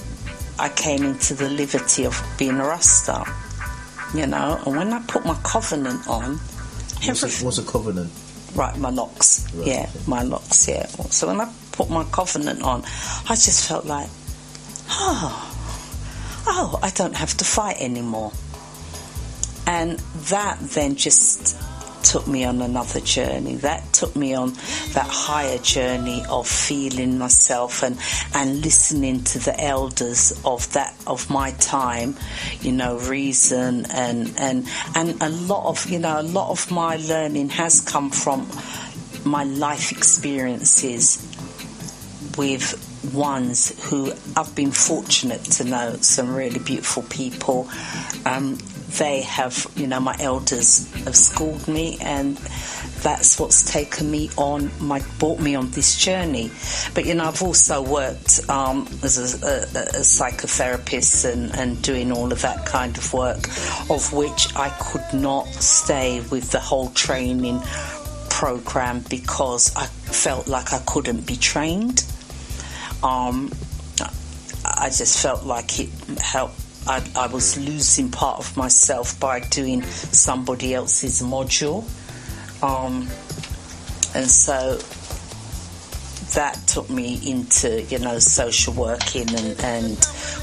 I came into the liberty of being a Rasta, And when I put my covenant on, What's a covenant? Right, my locks. Right. Yeah, my locks, yeah. So when I put my covenant on, I just felt like, oh, I don't have to fight anymore. And that then just took me on another journey. That took me on that higher journey of feeling myself and listening to the elders of my time, reason and a lot of my learning has come from my life experiences with ones who I've been fortunate to know, some really beautiful people. They have, my elders have schooled me, and that's what's brought me on this journey. But, I've also worked as a psychotherapist and doing all of that kind of work, of which I could not stay with the whole training program because I felt like I couldn't be trained. I just felt like it helped. I was losing part of myself by doing somebody else's module. And so that took me into, social working and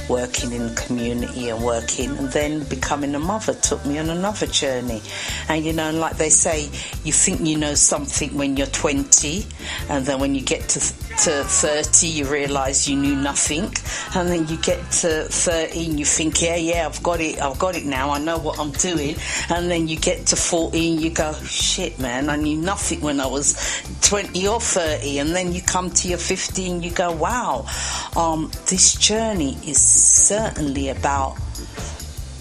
working in the community and then becoming a mother took me on another journey. And, like they say, you think you know something when you're 20, and then when you get to 30, you realise you knew nothing, and then you get to 30 and you think, yeah, I've got it now, I know what I'm doing, and then you get to 40 and you go, shit, man, I knew nothing when I was 20 or 30, and then you come to your 50 and you go, wow, this journey is certainly about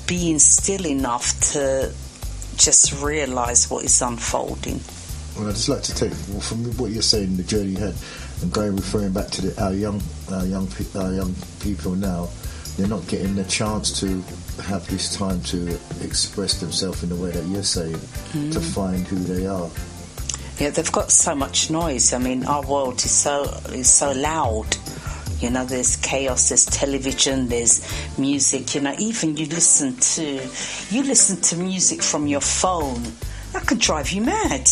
being still enough to just realise what is unfolding. Well, I'd just like to take from what you're saying, the journey you had, and referring back to our young people now, they're not getting the chance to have this time to express themselves in the way that you're saying, to find who they are. Yeah, they've got so much noise. I mean, our world is so loud. There's chaos, there's television, there's music. Even you listen to music from your phone. That could drive you mad,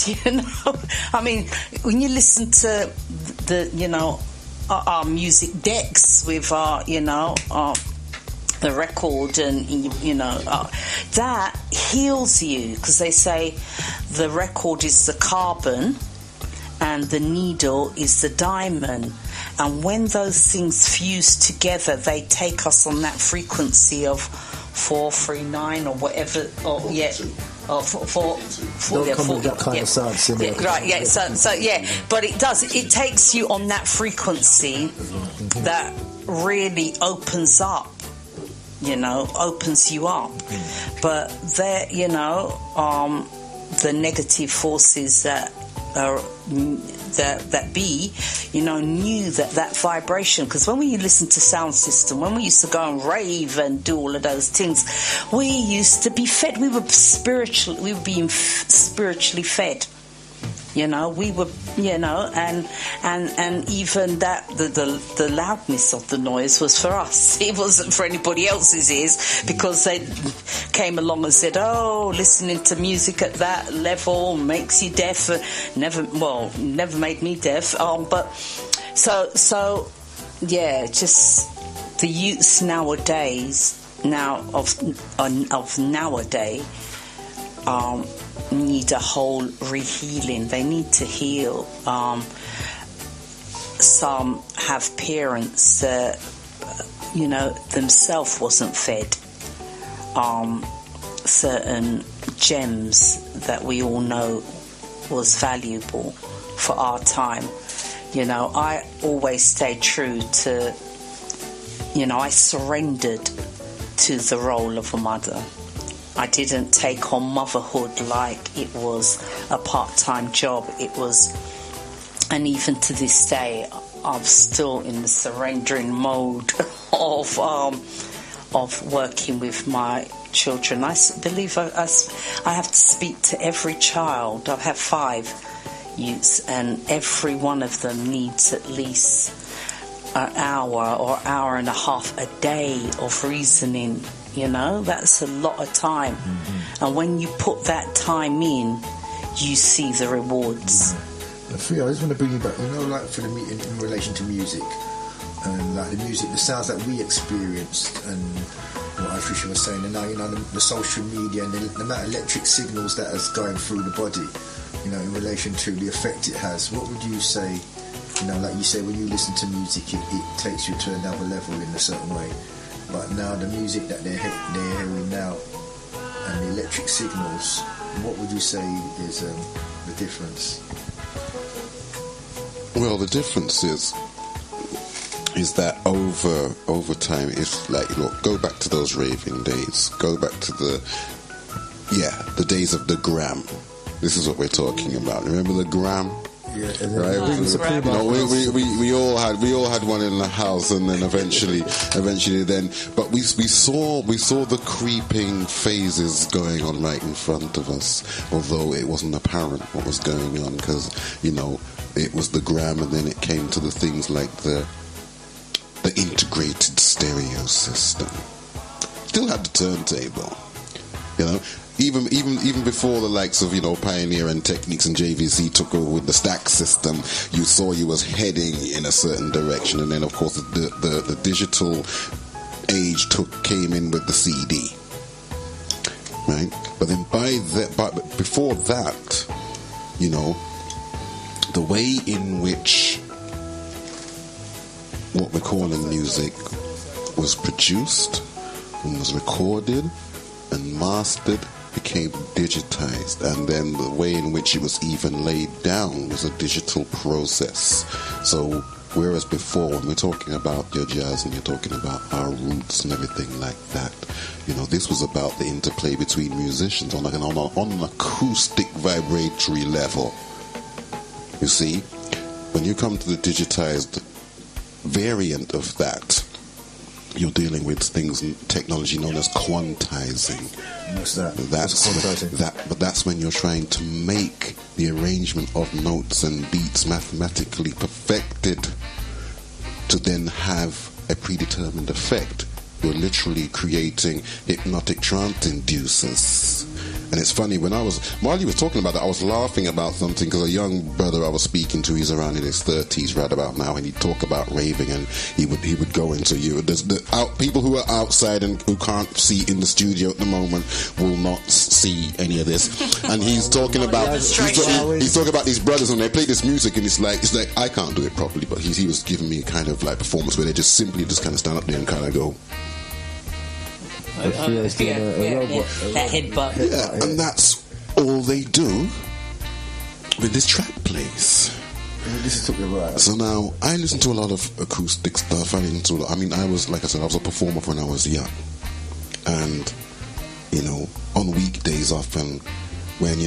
I mean, when you listen to our music decks with our, the record and, that heals you, because they say the record is the carbon and the needle is the diamond. And when those things fuse together, they take us on that frequency of 439 or whatever, or yeah. Don't come with that kind of sound, right, yeah, so yeah, but it does, it takes you on that frequency that really opens up, opens you up. But there, the negative forces that are that be, knew that vibration, because when we listen to sound system, when we used to go and rave and do all of those things, we used to be fed. We were being spiritually fed. We were, and even that the loudness of the noise was for us. It wasn't for anybody else's ears, because they came along and said, "Oh, listening to music at that level makes you deaf." Never made me deaf. But so yeah, just the youths nowadays need a whole rehealing. They need to heal. Some have parents that, themselves wasn't fed certain gems that we all know was valuable for our time. I always stayed true to, I surrendered to the role of a mother. I didn't take on motherhood like it was a part-time job. It was, and even to this day, I'm still in the surrendering mode of working with my children. I believe I have to speak to every child. I have 5 youths, and every one of them needs at least an hour or hour and a half a day of reasoning. That's a lot of time. And when you put that time in, you see the rewards. Theo, I just want to bring you back, like for the meeting in relation to music, and like the music, the sounds that we experienced, and what Patricia was saying, and now the social media and the amount of electric signals that is going through the body, in relation to the effect it has. What would you say? Like you say, when you listen to music, it takes you to another level in a certain way. But now the music that they're hearing now and the electric signals, what would you say is the difference? Well, the difference is that over time, it's like, look, go back to those raving days. Go back to the days of the gram. This is what we're talking about. Remember the gram? Yeah, right. We all had one in the house, and then eventually, but we saw the creeping phases going on right in front of us, although it wasn't apparent what was going on, because it was the gram, and then it came to the things like the integrated stereo system. Still had the turntable, Even before the likes of Pioneer and Technics and JVC took over with the stack system, you saw you was heading in a certain direction, and then of course the digital age came in with the CD, right? But then but before that, the way in which what we're calling music was produced and was recorded and mastered became digitized, and then the way in which it was even laid down was a digital process. So whereas before, when we're talking about your jazz and you're talking about our roots and everything like that, this was about the interplay between musicians on an acoustic vibratory level. You see, when you come to the digitized variant of that, you're dealing with things in technology known as quantizing. What's that? But that's when you're trying to make the arrangement of notes and beats mathematically perfected to then have a predetermined effect. You're literally creating hypnotic trance inducers. And it's funny, while you were talking about that, I was laughing about something, because a young brother I was speaking to, he's around in his 30s right about now, and he'd talk about raving, and he would go into people who are outside and who can't see in the studio at the moment will not see any of this. And he's talking about he's talking about these brothers, and they play this music, and it's like I can't do it properly, but he was giving me a kind of like performance where they just simply kind of stand up there and kind of go. That headbutt. Yeah, and that's all they do with this track plays. So now I listen to a lot of acoustic stuff. I was a performer when I was young, and on weekdays often when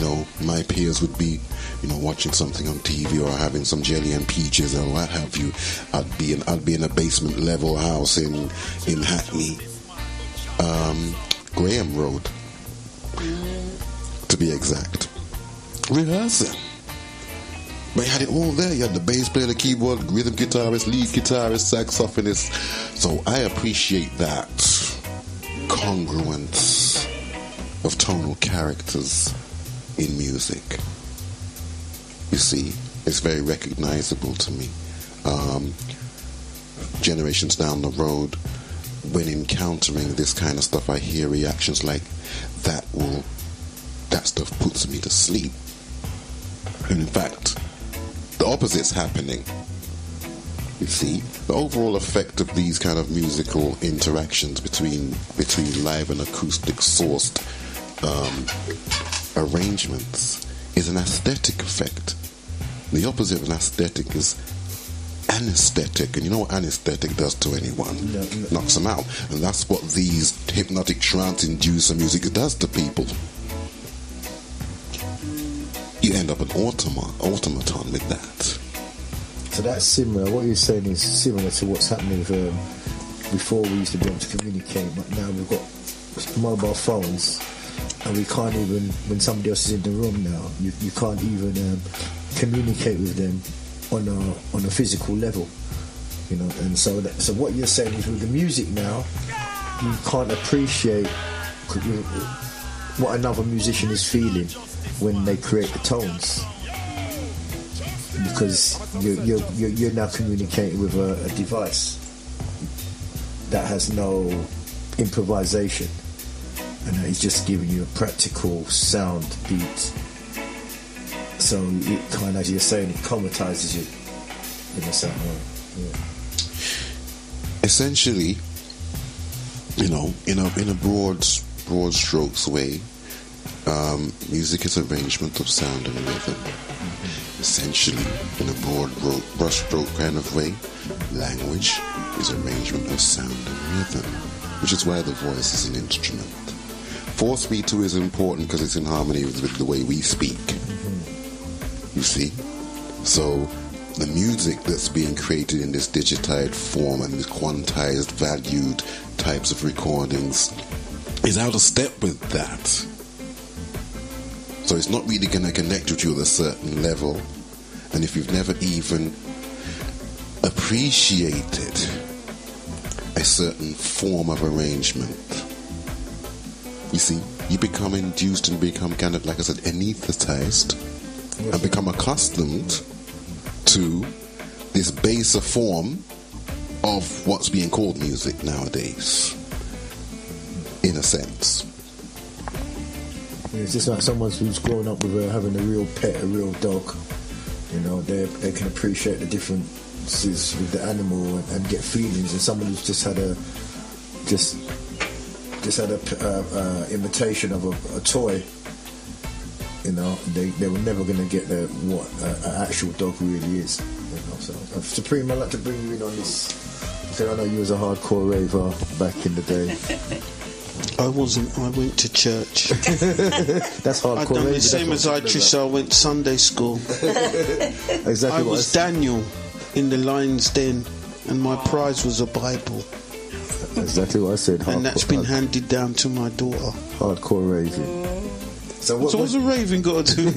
my peers would be watching something on TV or having some jelly and peaches or what have you, I'd be in a basement level house in Hackney. Graham Road, to be exact, rehearsing. But you had it all there. You had the bass player, the keyboard, rhythm guitarist, lead guitarist, saxophonist. So I appreciate that congruence of tonal characters in music. You see, it's very recognizable to me. Generations down the road, when encountering this kind of stuff, I hear reactions like that stuff puts me to sleep. And in fact, the opposite's happening. You see, the overall effect of these kind of musical interactions between live and acoustic sourced arrangements is an aesthetic effect. The opposite of an aesthetic is anesthetic, and you know what anesthetic does to anyone? Knocks them out. And that's what these hypnotic trance inducer music does to people. You end up an automaton with that. So that's similar. What you're saying is similar to what's happening with before. We used to be able to communicate, but now we've got mobile phones, and we can't even, when somebody else is in the room now, you can't even communicate with them on a physical level, and so what you're saying is with the music now, you can't appreciate what another musician is feeling, when they create the tones, because you're now communicating with a device that has no improvisation, and it's just giving you a practical sound beat. So it kind of, as you're saying, it commoditizes you in a certain way. Yeah. Essentially, in a broad strokes way, music is arrangement of sound and rhythm. Essentially, in a broad brushstroke kind of way, language is arrangement of sound and rhythm, which is why the voice is an instrument. Force beat too is important because it's in harmony with the way we speak. You see? So the music that's being created in this digitized form and these quantized, valued types of recordings is out of step with that. So it's not really going to connect with you at a certain level. And if you've never even appreciated a certain form of arrangement, you see, you become induced and become kind of, like I said, anesthetized and become accustomed to this baser form of what's being called music nowadays, in a sense. It's just like someone who's grown up with having a real pet, a real dog. They can appreciate the differences with the animal and get feelings. And someone who's just had a imitation of a toy, they were never going to get what an actual dog really is. So, Supreme, I'd like to bring you in on this, because I know you was a hardcore raver back in the day. I wasn't. I went to church. That's hardcore. I done the same as Trisha. I went Sunday school. Exactly. I was Daniel in the lion's den, and my prize was a Bible. Exactly what I said. And that's been handed down to my daughter. Hardcore raving. So what's a raving got to do?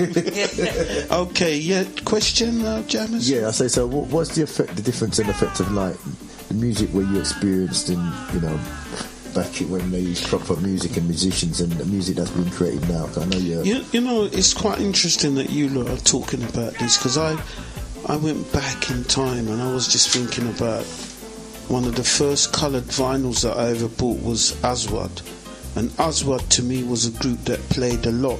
Okay, yeah. Question, Jammers? Yeah, I say so. What's the difference and effect of like the music where you experienced in back when they used proper music and musicians and the music that's been created now? I know it's quite interesting that you lot are talking about this, because I went back in time and I was just thinking about one of the first coloured vinyls that I ever bought was Aswad. And Aswad to me was a group that played a lot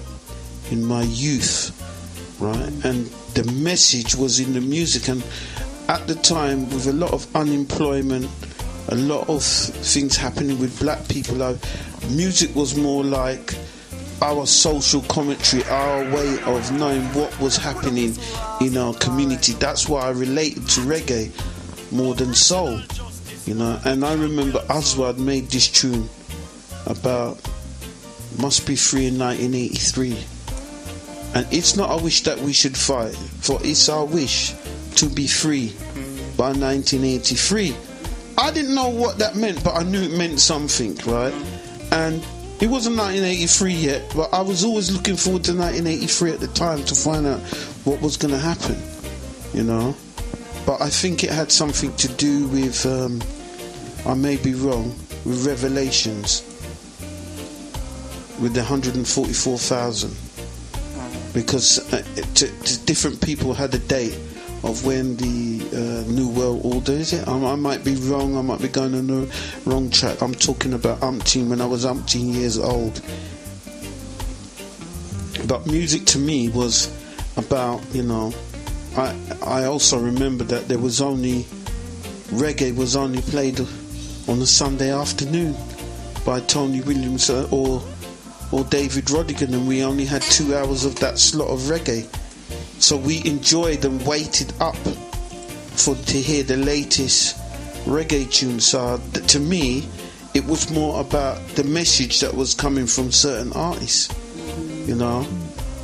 in my youth, right? And the message was in the music. And at the time, with a lot of unemployment, a lot of things happening with black people, music was more like our social commentary, our way of knowing what was happening in our community. That's why I related to reggae more than soul, And I remember Aswad made this tune about must be free in 1983, and it's not a wish that we should fight, for it's our wish to be free by 1983. I didn't know what that meant, but I knew it meant something, right? And it wasn't 1983 yet, but I was always looking forward to 1983 at the time to find out what was going to happen, But I think it had something to do with, I may be wrong, with Revelations, with the 144,000, because different people had a date of when the New World Order, is it? I might be wrong, I might be going on the wrong track. I'm talking about when I was 18 years old. But music to me was about, I also remember that there was reggae was only played on a Sunday afternoon by Tony Williams or David Rodigan, and we only had 2 hours of that slot of reggae. So we enjoyed and waited up to hear the latest reggae tunes. So to me, it was more about the message that was coming from certain artists.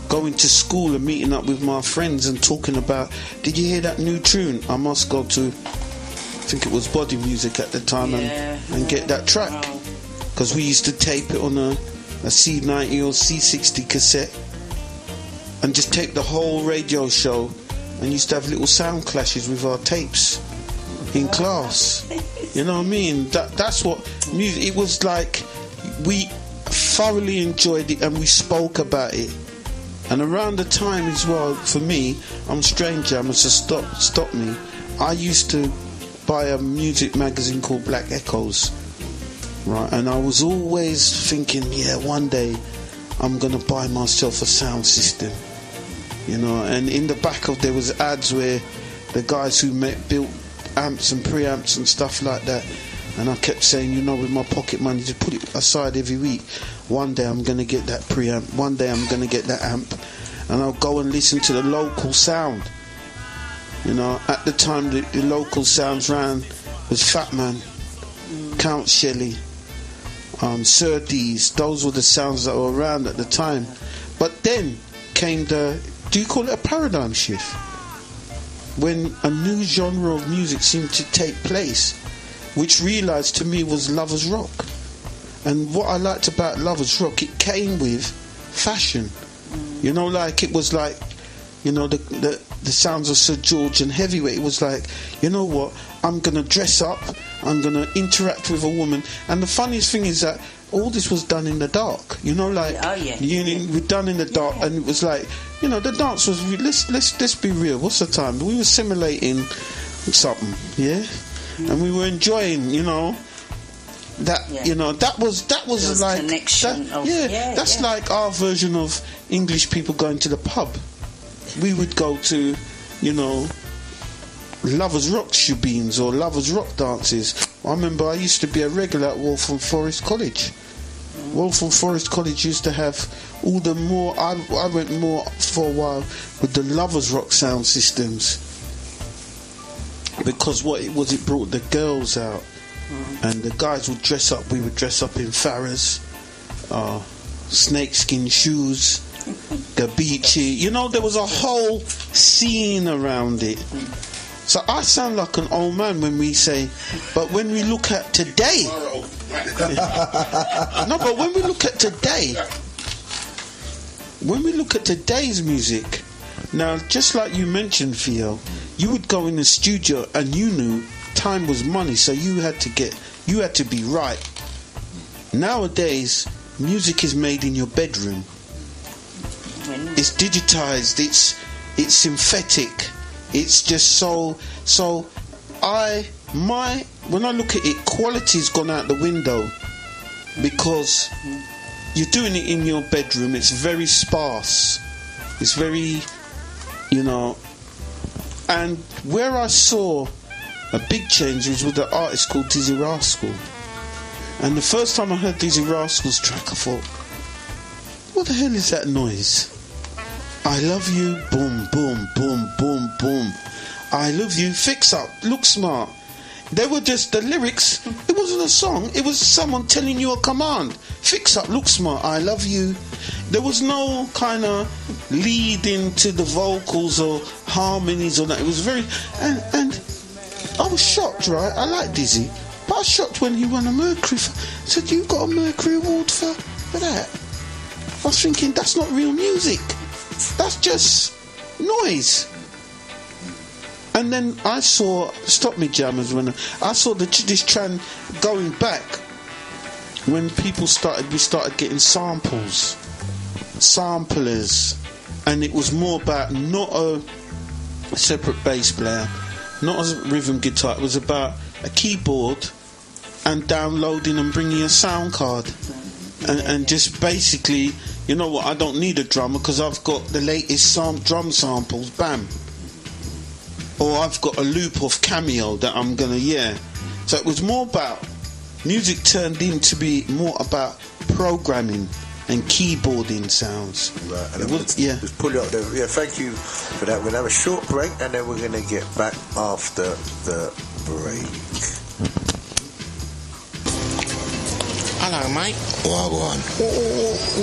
Going to school and meeting up with my friends and talking about, did you hear that new tune? I must go to, I think it was Body Music at the time, and get that track, because we used to tape it on a C90 or C60 cassette and just take the whole radio show, and used to have little sound clashes with our tapes in class. You know what I mean? That's what music, it was like we thoroughly enjoyed it and we spoke about it And around the time as well, for me, I'm strange jammers to stop me. I used to buy a music magazine called Black Echoes, right? And I was always thinking, yeah, one day I'm gonna buy myself a sound system, you know. And in the back of there was ads where the guys who built amps and preamps and stuff like that. And I kept saying, you know, with my pocket money, to put it aside every week. One day I'm going to get that preamp. One day I'm going to get that amp. And I'll go and listen to the local sound. You know, at the time the local sounds ran was Fat Man, Count Shelley, Sir D's. Those were the sounds that were around at the time. But then came do you call it a paradigm shift? When a new genre of music seemed to take place, which realised to me was Lovers Rock. And what I liked about Lovers Rock, it came with fashion. You know, like it was like, you know, the sounds of Sir George and Heavyweight. It was like, you know what, I'm going to dress up, I'm going to interact with a woman. And the funniest thing is that all this was done in the dark. You know, like, we're done in the dark, and it was like, you know, the dance was, let's be real, what's the time? We were simulating something, yeah? And we were enjoying, you know, that, you know, that was like connection that, that's like our version of English people going to the pub. We would go to, you know, Lovers Rock shebeens or Lovers Rock dances. I remember I used to be a regular at Waltham Forest College. Waltham Forest College used to have all the more, I went more for a while with the Lovers Rock sound systems. Because what it was, it brought the girls out, and the guys would dress up. We would dress up in Farrahs, snakeskin shoes, Gabici. You know, there was a whole scene around it. So I sound like an old man when we say, but when we look at today, no, but when we look at today, when we look at today's music, now just like you mentioned, Theo. You would go in the studio and you knew time was money, so you had to be right. Nowadays, music is made in your bedroom. It's digitized, it's synthetic, it's just so when I look at it, quality's gone out the window because you're doing it in your bedroom. It's very sparse, it's very, you know. And where I saw a big change was with an artist called Dizzy Rascal. And the first time I heard Dizzy Rascal's track, I thought, what the hell is that noise? I love you, boom, boom, boom, boom, boom. I love you, fix up, look smart. They were just the lyrics. It wasn't a song. It was someone telling you a command. Fix up, look smart, I love you. There was no kind of lead into the vocals or harmonies or that. It was very... And I was shocked, right? I like Dizzy. But I was shocked when he won a Mercury. I said, you got a Mercury Award for that? I was thinking, that's not real music. That's just noise. And then I saw... Stop me, jammers. When I saw this trend going back when we started getting samplers, and it was more about not a separate bass player, not a rhythm guitar. It was about a keyboard and downloading and bringing a sound card, and just basically, you know what? I don't need a drummer because I've got the latest drum samples. Bam. Or I've got a loop of Cameo that I'm gonna So it was more about music turned into be more about programming and keyboarding sounds. Right, and let's pull it up there. Yeah, thank you for that. We'll have a short break and then we're going to get back after the break. Hello, mate. Wagwan.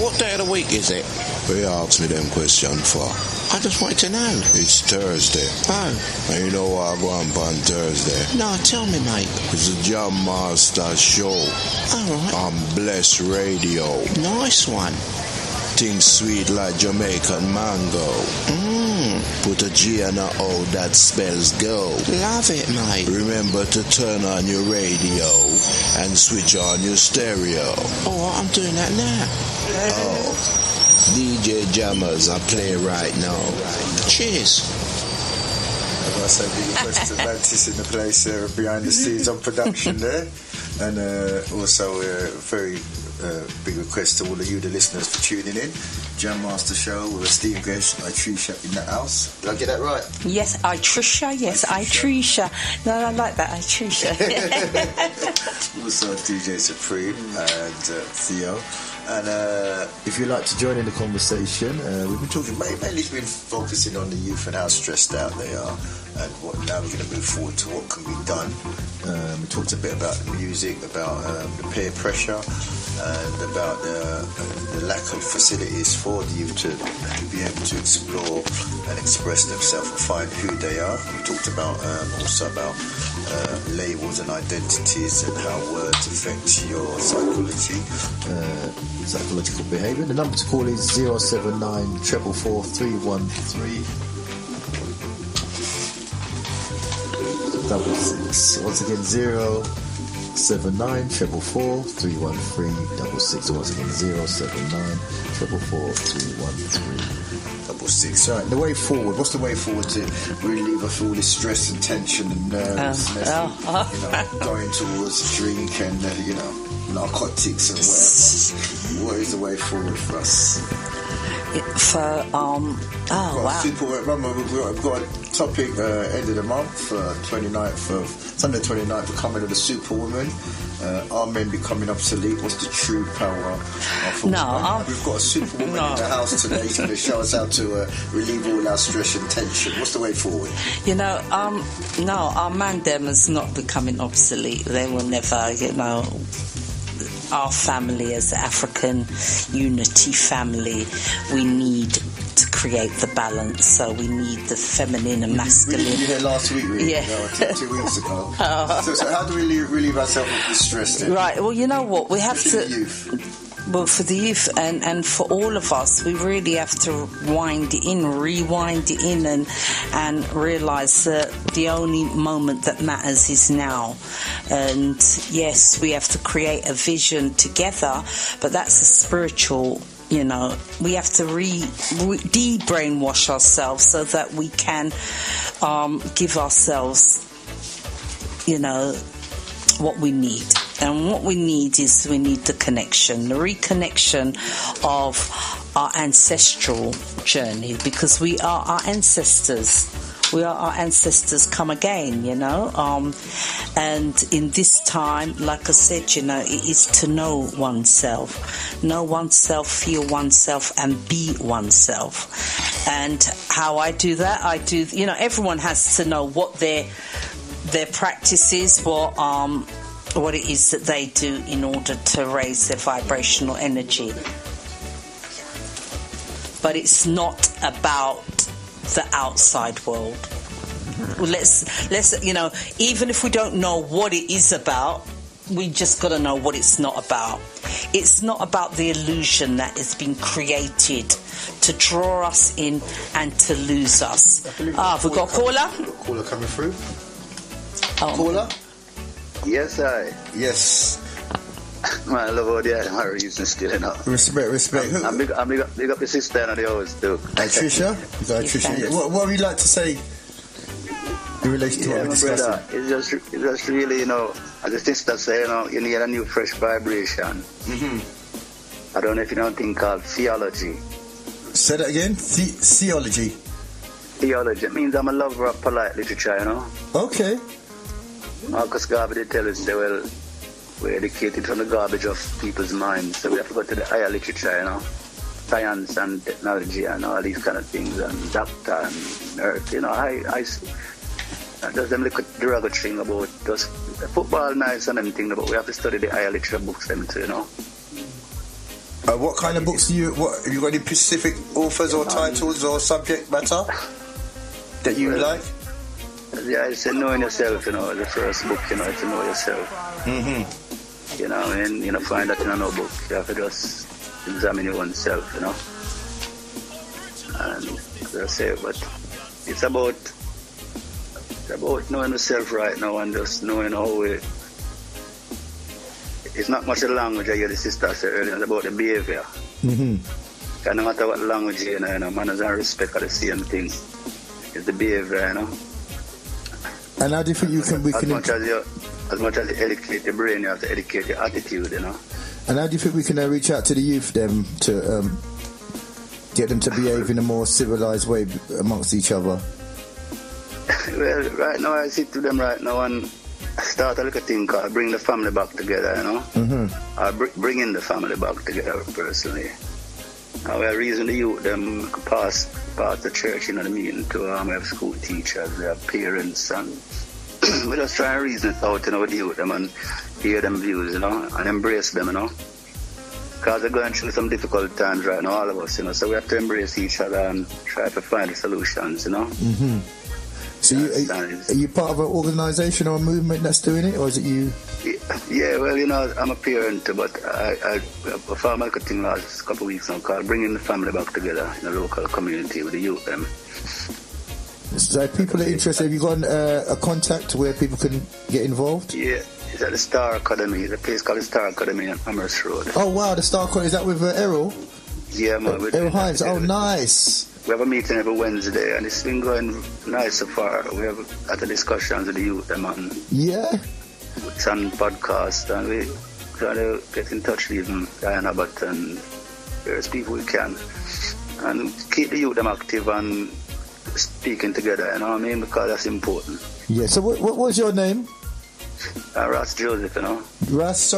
What day of the week is it? What you ask me them question for? I just wanted to know. It's Thursday. Oh. And you know what I go on Thursday? No, tell me, mate. It's a Jam Master show. Alright. On Bless Radio. Nice one. Things sweet like Jamaican mango. Put a G and a O that spells go. Love it, mate. Remember to turn on your radio and switch on your stereo. Oh, I'm doing that now. Oh. DJ Jammers, I play right now. Cheers. As I say, big request to Mantis in the place behind the scenes on production there. And also very big request to all of you, the listeners, for tuning in. Jam Master Show with Steve Gresh, Itrisha in the house. Did I get that right? Yes, Itrisha. Yes, Itrisha. No, I like that, Itrisha. Also DJ Supreme and Theo. And if you'd like to join in the conversation, we've been talking, mainly been focusing on the youth and how stressed out they are, and what now we're going to move forward to what can be done. We talked a bit about the music, about the peer pressure, and about the lack of facilities for the youth to be able to explore and express themselves and find who they are. We talked about also about labels and identities and how words affect your psychological behaviour. The number to call is 079 444 313 66. Once again, 079 444 313 66. Once again, 079 444 313 66. Right, the way forward. What's the way forward to relieve us all this stress and tension and nervousness? Going towards drink and narcotics and whatever. What is the way forward for us? We've got a topic end of the month, Sunday 29th, the coming of the Superwoman. Are men becoming obsolete? What's the true power of women? We've got a Superwoman in the house today. He's going to show us how to relieve all our stress and tension. What's the way forward? Our man them is not becoming obsolete. They will never, our family as African unity family, we need to create the balance. So we need the feminine and masculine. You here last week, really? Yeah. 2 weeks ago. So how do we relieve ourselves of this stress then? Right, well, you know what? We have to... Well, for the youth and for all of us, we really have to rewind it in and realise that the only moment that matters is now. And yes, we have to create a vision together, but that's a spiritual, we have to de-brainwash ourselves so that we can give ourselves, what we need. And what we need the connection, the reconnection of our ancestral journey, because we are our ancestors. We are our ancestors come again, and in this time, like I said, it is to know oneself, feel oneself, and be oneself. And how I do that, everyone has to know what their practice is, what it is that they do in order to raise their vibrational energy. But it's not about the outside world. Let's even if we don't know what it is about, we just got to know what it's not about. It's not about the illusion that has been created to draw us in and to lose us. Have we got a caller? Caller coming through. Caller? Yes, I. Yes. Man, I love how they are reason still, Respect. I'm big up the sister and the house too. Trisha? Trisha. What would you like to say in relation to what we're discussing? Brother, it's just really, as the sister say, you need a new fresh vibration. Mm-hmm. I don't know if you know a thing called theology. Say that again? Theology? Theology. It means I'm a lover of polite literature, Okay. Marcus Garvey, they tell us, we're educated from the garbage of people's minds, so we have to go to the higher literature, science and technology and all these kind of things, and doctor and earth, I there's them little derogatory thing about just football nice and everything, but we have to study the higher literature books them too, What kind of books have you got any specific authors or titles or subject matter that you like? Yeah, it's knowing yourself, the first book, to know yourself. Mm-hmm. Find that in no book. You have to just examine your own self, And as I say, but it's about knowing yourself right now and just knowing how it's not much the language I hear the sister say earlier, it's about the behavior. Mm-hmm. And no matter what language you know, manners and respect are the same thing. It's the behavior, you know. And how do you think as much as you educate your brain, you have to educate your attitude, you know. And how do you think we can reach out to the youth them to get them to behave in a more civilized way amongst each other? Well, right now I sit to them right now and start a little thing called bring the family back together, you know. Mm-hmm. Bringing the family back together personally. And we are reason the youth them pass the church in the meeting to we have school teachers, we have parents, and we just try and reason it out, you know, with the youth them and hear them views, you know, and embrace them, you know. Because we're going through some difficult times right now, all of us, you know, so we have to embrace each other and try to find the solutions, you know. Mm-hmm. So are you part of an organisation or a movement that's doing it, or is it you? Yeah, well, you know, I'm a parent, but I found a thing last couple of weeks now called Bringing the Family Back Together in a local community with the youth them. So people are interested. Have you got a contact where people can get involved? Yeah, it's at the Star Academy. There's a place called the Star Academy on Amherst Road. Oh wow, the Star Academy, is that with Errol? Yeah, man. Errol Hines, oh nice. We have a meeting every Wednesday, and it's been going nice so far. We have a lot of discussions with the youth them on it's on podcast, and we try to get in touch with even Diana Abbott and various people we can, and keep the youth them active and speaking together, you know what I mean, because that's important. Yeah, so what was your name? Russ Joseph, you know. Russ.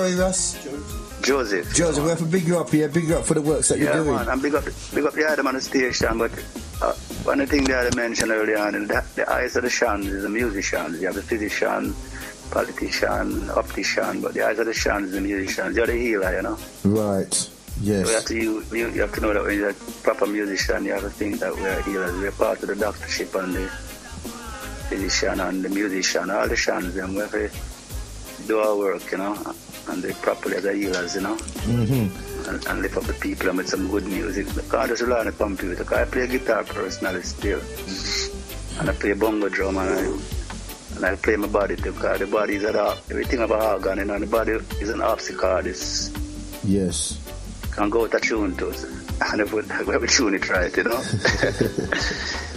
Joseph. We have to big you up here, big you up for the works that you're doing. Man, and big up the item on the station, but one of the things that I mentioned earlier on, the eyes of the shans is the musicians. You have the physician, politician, optician, but the eyes of the shans is the musicians. You're the healer, you know. Right. Yes. So you have to know that when you're a proper musician, you have to think that we're healers. We're part of the doctorship and the physician and the musician, all the shans, and we have to do our work, you know, and they properly as the healers, you know, and lift up the people and with some good music. I can't just rely on the computer. I play guitar personally still, and I play bongo drum, and I play my body too, because the body is everything about organ, you know, and the body is an harpsichord. Yes. Can go out a tune to us, and if we tune it right, you know.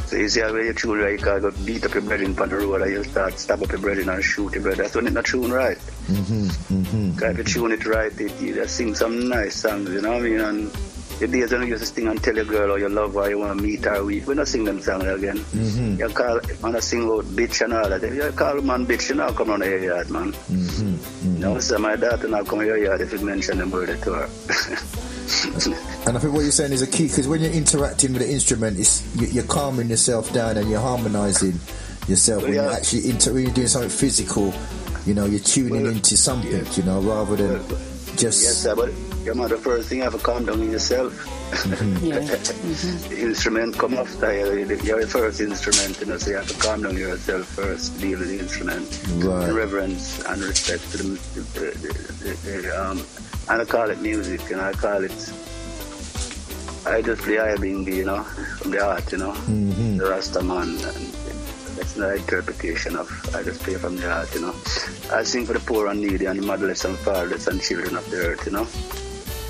So you see how you tune right, you can go beat up your brethren on the road, and you start stab up your brethren and shoot your brethren. That's when it's not tune right. Because if you tune it right, you just sing some nice songs, you know what I mean? And the days when you used to sing and tell your girl or your lover you want to meet her, we don't sing them songs again. You call man sing out bitch and all that. You call man bitch, you know, come on your yard, man. You know, so my daughter now come on your yard if you mention the word to her. And I think what you're saying is a key, because when you're interacting with the instrument, you're calming yourself down and you're harmonising yourself. When you're actually when you're doing something physical, you know, you're tuning into something, you know, rather than just... Yes, sir, but the first thing you have to calm down in yourself. The instrument come after you're the first instrument, you know, so you have to calm down yourself first, deal with the instrument. Right. And reverence and respect to and I call it music, you know, I just play IBNB, you know, from the heart, you know, the Rasta man, and that's not an interpretation of, I just play from the heart, you know. I sing for the poor and needy and the motherless and fatherless and children of the earth, you know.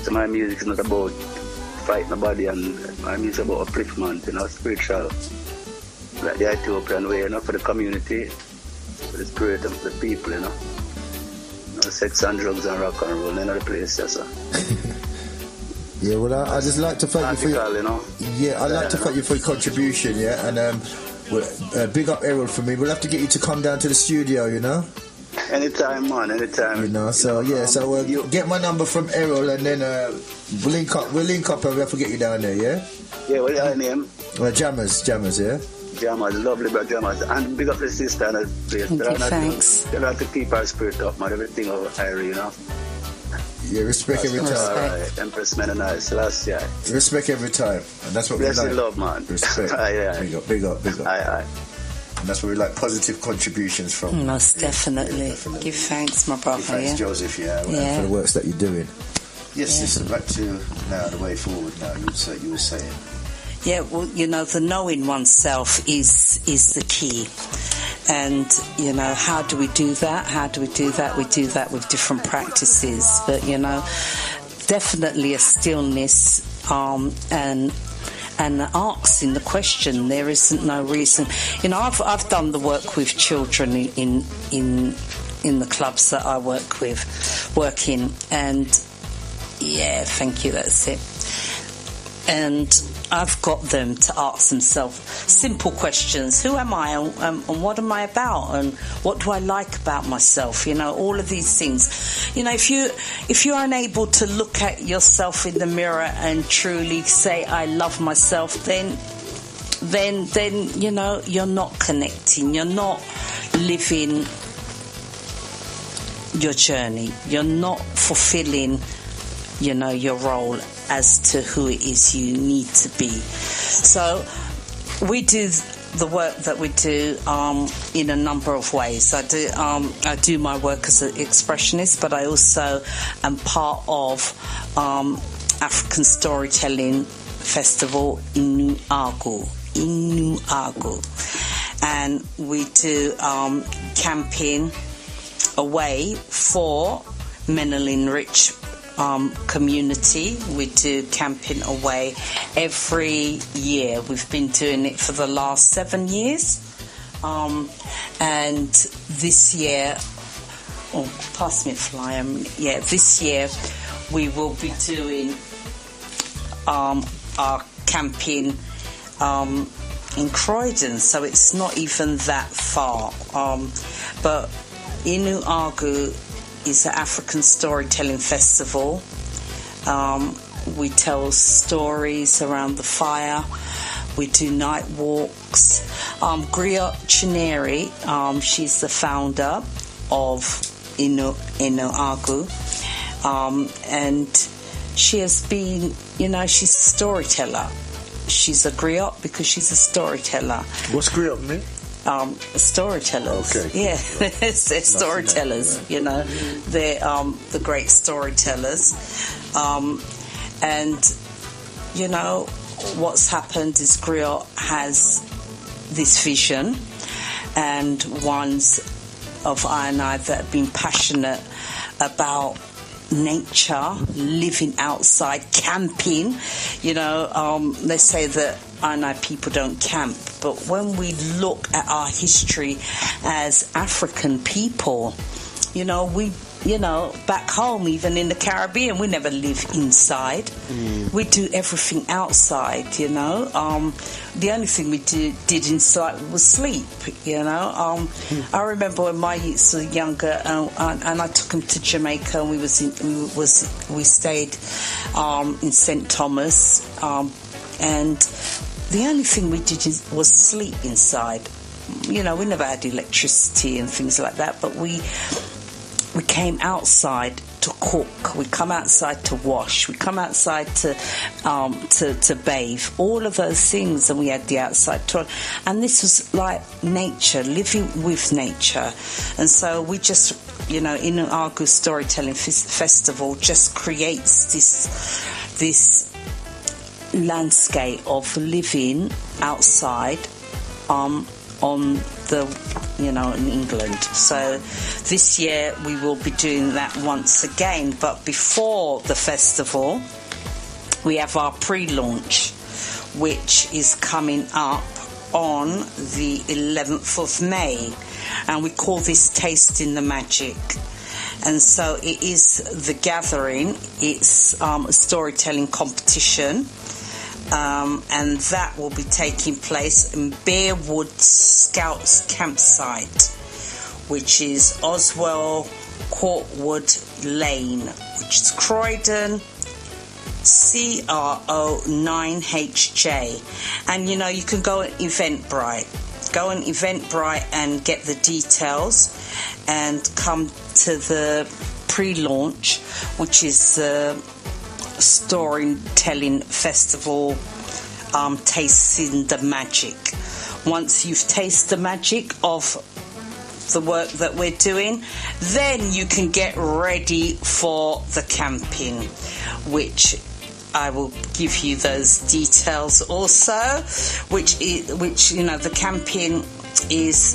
So my music is not about fighting nobody, and my music is about upliftment, you know, spiritual, like the Ethiopian way, you know, for the community, for the spirit and for the people, you know. Sex and drugs and rock and roll in other places. Yeah, well, I just like to thank you for your, you know? Yeah, I'd like to thank you for your contribution. Yeah, and big up Errol for me. We'll have to get you to come down to the studio, you know. Anytime, man. Anytime. You know. So get my number from Errol, and then we'll link up. We'll link up, and we'll have to get you down there. Yeah. Yeah. What's your name? Jammers. Yeah. Jammers, lovely bro, Jammers. And big up the sister and the place. Thanks. They have to keep our spirit up, man. Everything over Irie, you know. Yeah, respect every time. Alright, Empress Menonite, last year. Respect every time. And that's what we like. Love, man. Respect. Aye. Big up. Aye. And that's where we like positive contributions from. Most definitely. Give thanks, my brother. Give thanks, Joseph, for the works that you're doing. Yes, sister, back to now, the way forward now, you were saying. Yeah, well, you know, the knowing oneself is the key. And, you know, how do we do that? We do that with different practices. But, you know, definitely a stillness and asking the question. There isn't no reason. You know, I've done the work with children in the clubs that I work in, and yeah, thank you, that's it. And I've got them to ask themselves simple questions. Who am I, and what am I about, and what do I like about myself? You know, all of these things. You know, if you're unable to look at yourself in the mirror and truly say I love myself, then you know, you're not connecting. You're not living your journey. You're not fulfilling, you know, your role as to who it is you need to be. So we do the work that we do in a number of ways. I do my work as an expressionist, but I also am part of African Storytelling Festival in Inu Agu, and we do camping away for Menelin Rich community. We do camping away every year. We've been doing it for the last 7 years, and this year, pass me a flyer. Yeah, this year we will be doing our camping in Croydon, so it's not even that far. But Inu Agu is an African Storytelling Festival. We tell stories around the fire. We do night walks. Griot Chineri, she's the founder of Inu Agu, and she has been, you know, she's a storyteller. She's a griot because she's a storyteller. What's griot mean? Storytellers. Okay. Yeah, they're storytellers. You know, they're the great storytellers. And you know what's happened is Griot has this vision, and ones of I and I that have been passionate about nature, living outside, camping. You know, they say that I know people don't camp, but when we look at our history as African people, you know, back home, even in the Caribbean, we never live inside. We do everything outside, you know. The only thing we did inside was sleep, you know. I remember when my youths were younger, and I took them to Jamaica, and we stayed in St. Thomas, and the only thing we did was sleep inside. You know, we never had electricity and things like that, but we came outside to cook. We come outside to wash. We come outside to bathe. All of those things, and we had the outside toilet. And this was like nature, living with nature. And so we just, you know, in an Agu Storytelling Festival, just creates this landscape of living outside on the, you know, in England. So this year we will be doing that once again, but before the festival we have our pre-launch, which is coming up on the 11th of May, and we call this Tasting the Magic. And so it is the gathering, it's a storytelling competition, and that will be taking place in Bearwood Scouts Campsite, which is Oswell Courtwood Lane, which is Croydon, CRO 9HJ. And you know, you can go on Eventbrite. Go on Eventbrite and get the details, and come to the pre-launch, which is the Storytelling Festival, Tasting the Magic. Once you've tasted the magic of the work that we're doing, then you can get ready for the camping, which I will give you those details also, which you know, the camping is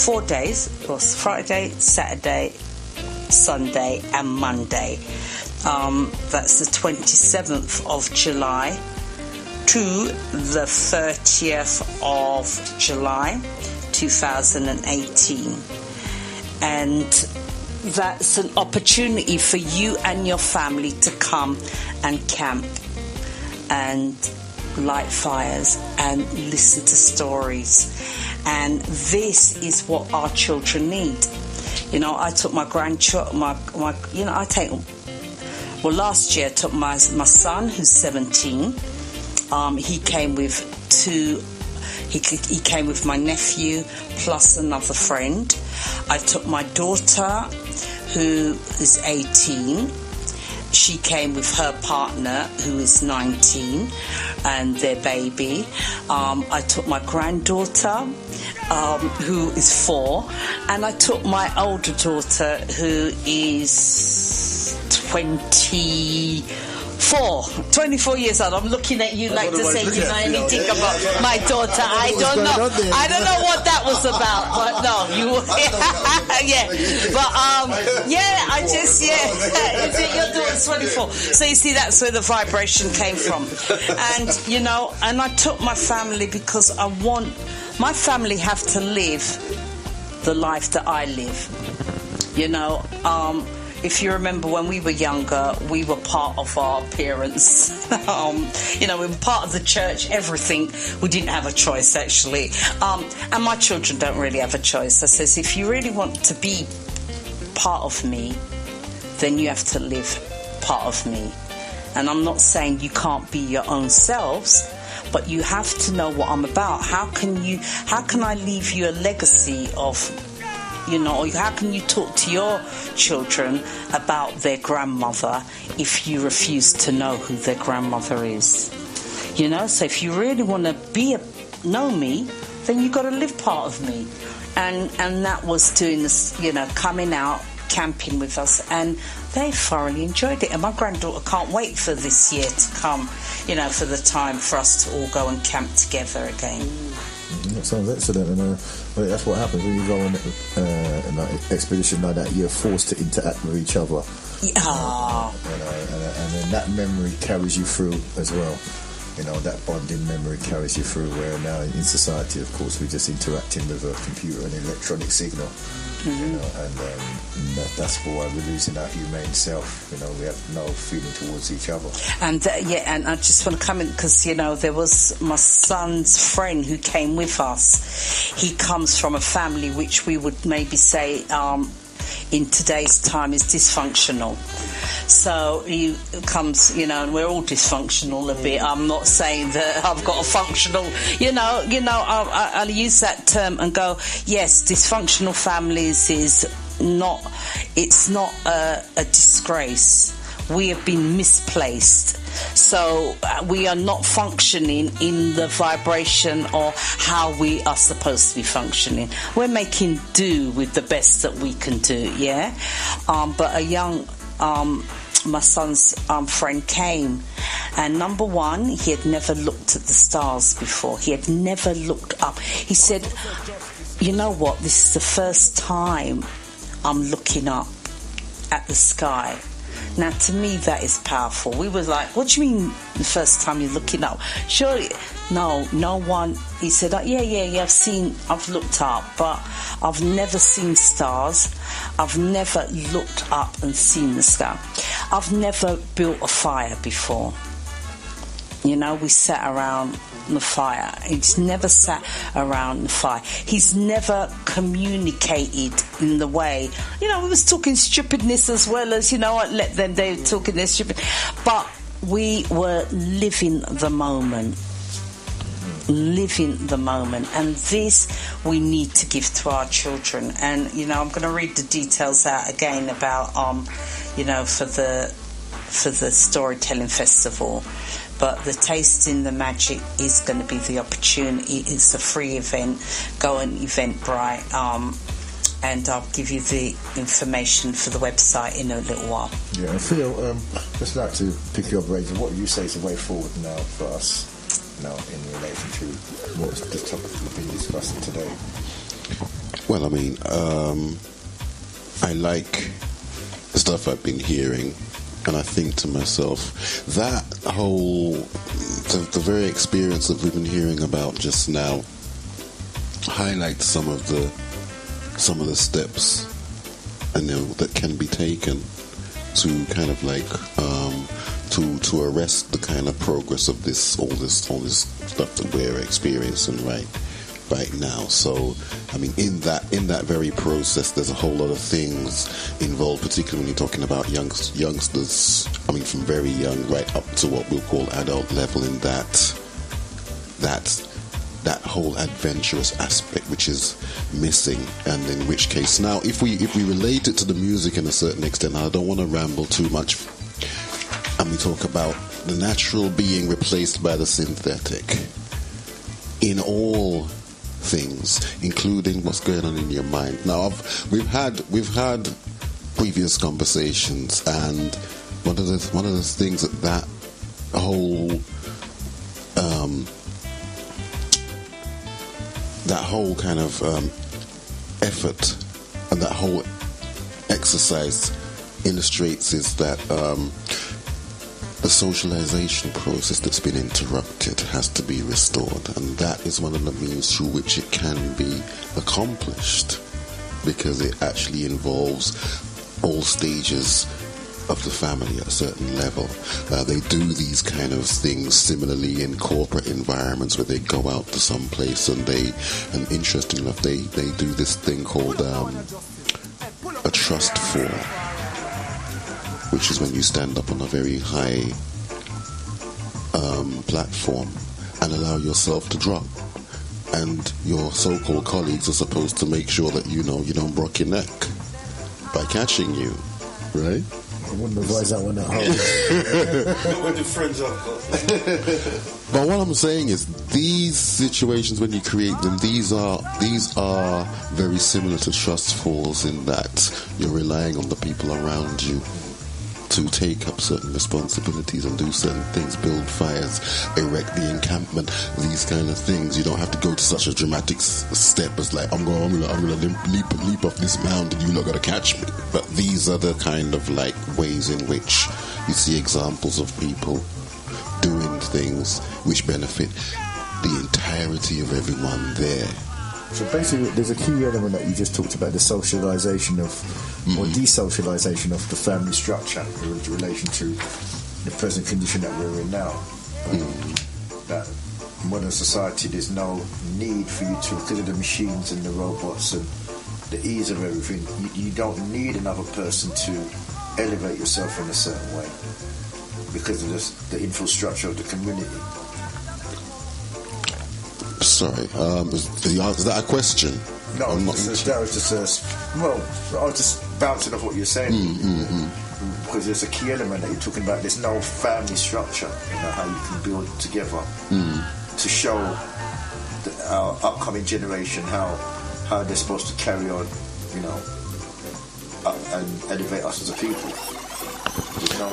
4 days, or Friday, Saturday, Sunday and Monday. That's the 27th of July to the 30th of July 2018. And that's an opportunity for you and your family to come and camp and light fires and listen to stories. And this is what our children need. You know, I took my grandchild, last year I took my son, who's 17. He came with he came with my nephew plus another friend. I took my daughter, who is 18. She came with her partner, who is 19, and their baby. I took my granddaughter, who is 4, and I took my older daughter, who is 24 years old. I'm looking at you like to say you know anything about my daughter. I don't know. I don't know what that was about, but no, you. Yeah, but I just Is it your daughter's 24? So you see, that's where the vibration came from, and you know, and I took my family because I want my family have to live the life that I live. You know. If you remember when we were younger, we were part of our parents. You know, we were part of the church, everything. We didn't have a choice, actually. And my children don't really have a choice. I says, if you really want to be part of me, then you have to live part of me. And I'm not saying you can't be your own selves, but you have to know what I'm about. How can I leave you a legacy of, you know, or how can you talk to your children about their grandmother if you refuse to know who their grandmother is? You know, so if you really want to know me, then you got to live part of me. And that was doing this, you know, coming out, camping with us, and they thoroughly enjoyed it. And my granddaughter can't wait for this year to come, you know, for the time for us to all go and camp together again. That sounds excellent, and that's what happens when you go on an expedition like that. You're forced to interact with each other. Yeah. And then that memory carries you through as well. You know, that bonding memory carries you through. Where now in society, of course, we're just interacting with a computer and electronic signal. Mm-hmm. You know, and that's why we're losing our humane self. You know, we have no feeling towards each other. And and I just want to come in because, you know, there was my son's friend who came with us. He comes from a family which we would maybe say in today's time is dysfunctional. So he comes, you know, and we're all dysfunctional a bit. I'm not saying that I've got a functional, I'll use that term and go, yes, dysfunctional families is not, it's not a disgrace. We have been misplaced. So we are not functioning in the vibration or how we are supposed to be functioning. We're making do with the best that we can do, yeah? But a young... my son's friend came, and number one, he had never looked at the stars before. He had never looked up. He said, you know what, this is the first time I'm looking up at the sky. Now, to me, that is powerful. We were like, what do you mean the first time you're looking up? Surely, no one. He said, yeah, I've looked up, but I've never seen stars. I've never looked up and seen the sky. I've never built a fire before. You know, we sat around the fire. He's never sat around the fire. He's never communicated in the way, you know, we was talking stupidness as well as, you know, I let them, they were talking their stupid, but we were living the moment. And this we need to give to our children. And, you know, I'm going to read the details out again about, you know, for the storytelling festival. But the Tasting the Magic is going to be the opportunity. It's a free event. Go on Eventbrite, and I'll give you the information for the website in a little while. Yeah, and Theo, just like to pick your brains. What do you say is the way forward now for us, now in relation to what the topic we've been discussing today? Well, I mean, I like the stuff I've been hearing. and I think to myself, that whole, the very experience that we've been hearing about just now highlights some of the steps that can be taken to kind of like to arrest the kind of progress of all this stuff that we're experiencing right now. So, I mean, in that very process, there's a whole lot of things involved, particularly when you're talking about youngsters. I mean, from very young right up to what we'll call adult level. In that whole adventurous aspect, which is missing, and in which case, now if we relate it to the music in a certain extent, I don't want to ramble too much, and we talk about the natural being replaced by the synthetic in all things, including what's going on in your mind. Now, we've had previous conversations, and one of the things that whole kind of effort and that whole exercise illustrates is that the socialization process that's been interrupted has to be restored, and that is one of the means through which it can be accomplished, because it actually involves all stages of the family at a certain level. They do these kind of things similarly in corporate environments, where they go out to some place and interesting enough, they do this thing called a trust fall, which is when you stand up on a very high platform and allow yourself to drop, and your so-called colleagues are supposed to make sure that you don't break your neck by catching you, right? I wouldn't advise that one at home. When your friends are. But what I'm saying is, these situations, when you create them, these are very similar to trust falls, in that you're relying on the people around you to take up certain responsibilities and do certain things, build fires, erect the encampment, these kind of things. You don't have to go to such a dramatic step as like, I'm gonna leap off this mountain, you're not gonna catch me. But these are the kind of like ways in which you see examples of people doing things which benefit the entirety of everyone there. So basically, there's a key element that you just talked about, the socialisation of, or desocialisation of the family structure in relation to the present condition that we're in now. That in modern society, there's no need for you to, because of the machines and the robots and the ease of everything, you don't need another person to elevate yourself in a certain way because of the infrastructure of the community. Sorry, is that a question? No, that was just I was just bouncing off what you're saying. Because there's a key element that you're talking about. There's no family structure, how you can build together to show our upcoming generation how they're supposed to carry on, and elevate us as a people. There's no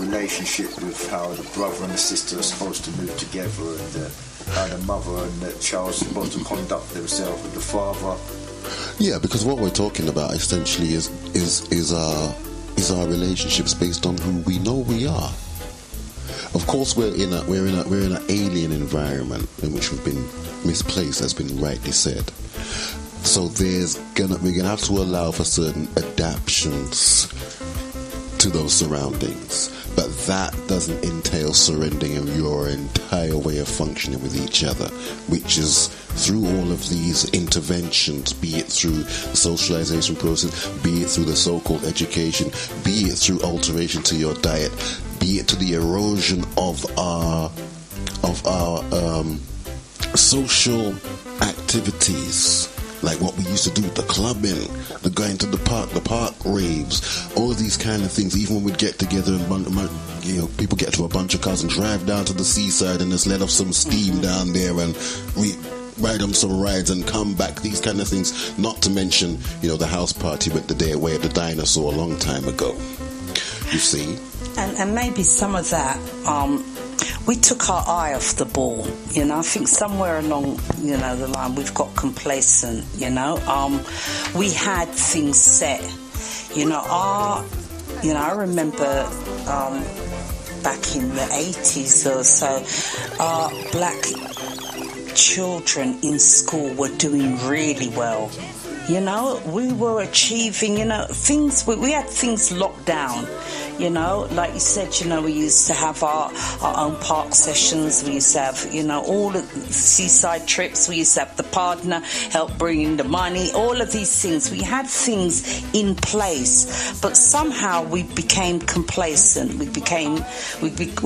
relationship with how the brother and the sister are supposed to move together, and how the mother and the child are supposed to conduct themselves with the father. Yeah, because what we're talking about essentially is our relationships based on who we know we are. Of course, we're in an alien environment in which we've been misplaced, has been rightly said. So we're gonna have to allow for certain adaptations to those surroundings, but that doesn't entail surrendering your entire way of functioning with each other, which is through all of these interventions, be it through the socialization process, be it through the so-called education, be it through alteration to your diet, be it to the erosion of our social activities, like what we used to do, the clubbing, the going to the park raves, all of these kind of things. Even when we'd get together and people get to a bunch of cars and drive down to the seaside and just let off some steam down there, and we ride on some rides and come back, these kind of things. Not to mention, the house party with the day away at the dinosaur a long time ago. You see? And maybe some of that, we took our eye off the ball, I think somewhere along, the line we've got complacent, we had things set, our you know, I remember back in the 80s or so, black children in school were doing really well. You know, we were achieving, you know, things, we had things locked down. You know, like you said, you know, we used to have our own park sessions. We used to have, you know, all the seaside trips. We used to have the partner help bring in the money. All of these things. We had things in place. But somehow we became complacent. We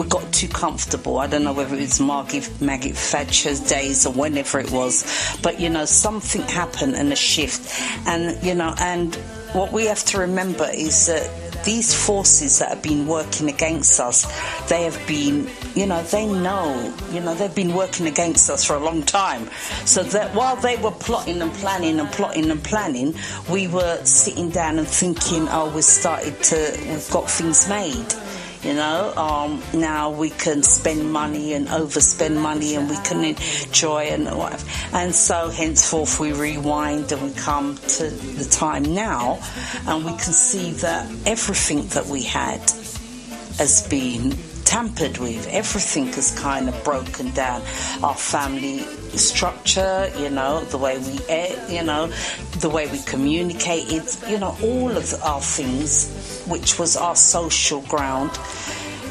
got too comfortable. I don't know whether it was Maggie Thatcher's days or whenever it was. But, you know, something happened and a shift. And, you know, and what we have to remember is that these forces that have been working against us, they have been, you know, they've been working against us for a long time. So that while they were plotting and planning, we were sitting down and thinking, oh, we've got things made. You know, now we can spend money and overspend money and we can enjoy and whatever. And so henceforth we rewind and we come to the time now and we can see that everything that we had has been tampered with. Everything has kind of broken down. Our family structure, you know, the way we ate, you know, the way we communicated, you know, all of our things, which was our social ground,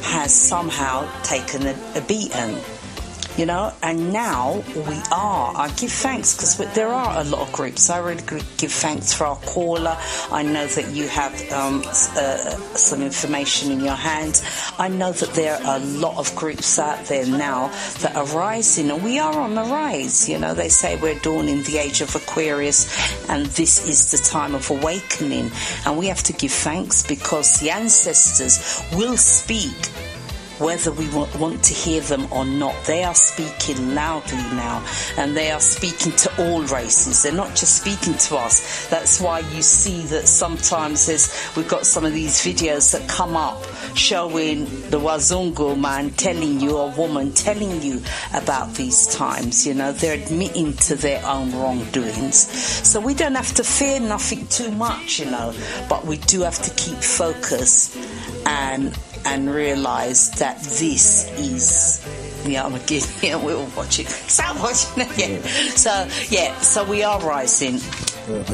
has somehow taken a beating. You know, and now I give thanks because there are a lot of groups. I really give thanks for our caller. I know that you have some information in your hands. I know that there are a lot of groups out there now that are rising, and we are on the rise. You know, they say we're dawning the age of Aquarius, and this is the time of awakening. And we have to give thanks because the ancestors will speak. Whether we want to hear them or not, they are speaking loudly now, and they are speaking to all races. They're not just speaking to us. That's why you see that sometimes we've got some of these videos that come up showing the Wazungu man telling you, or woman telling you about these times. You know, they're admitting to their own wrongdoings. So we don't have to fear nothing too much, you know, but we do have to keep focus and realise that this is, we'll watch it. Stop watching it, yeah. So we are rising.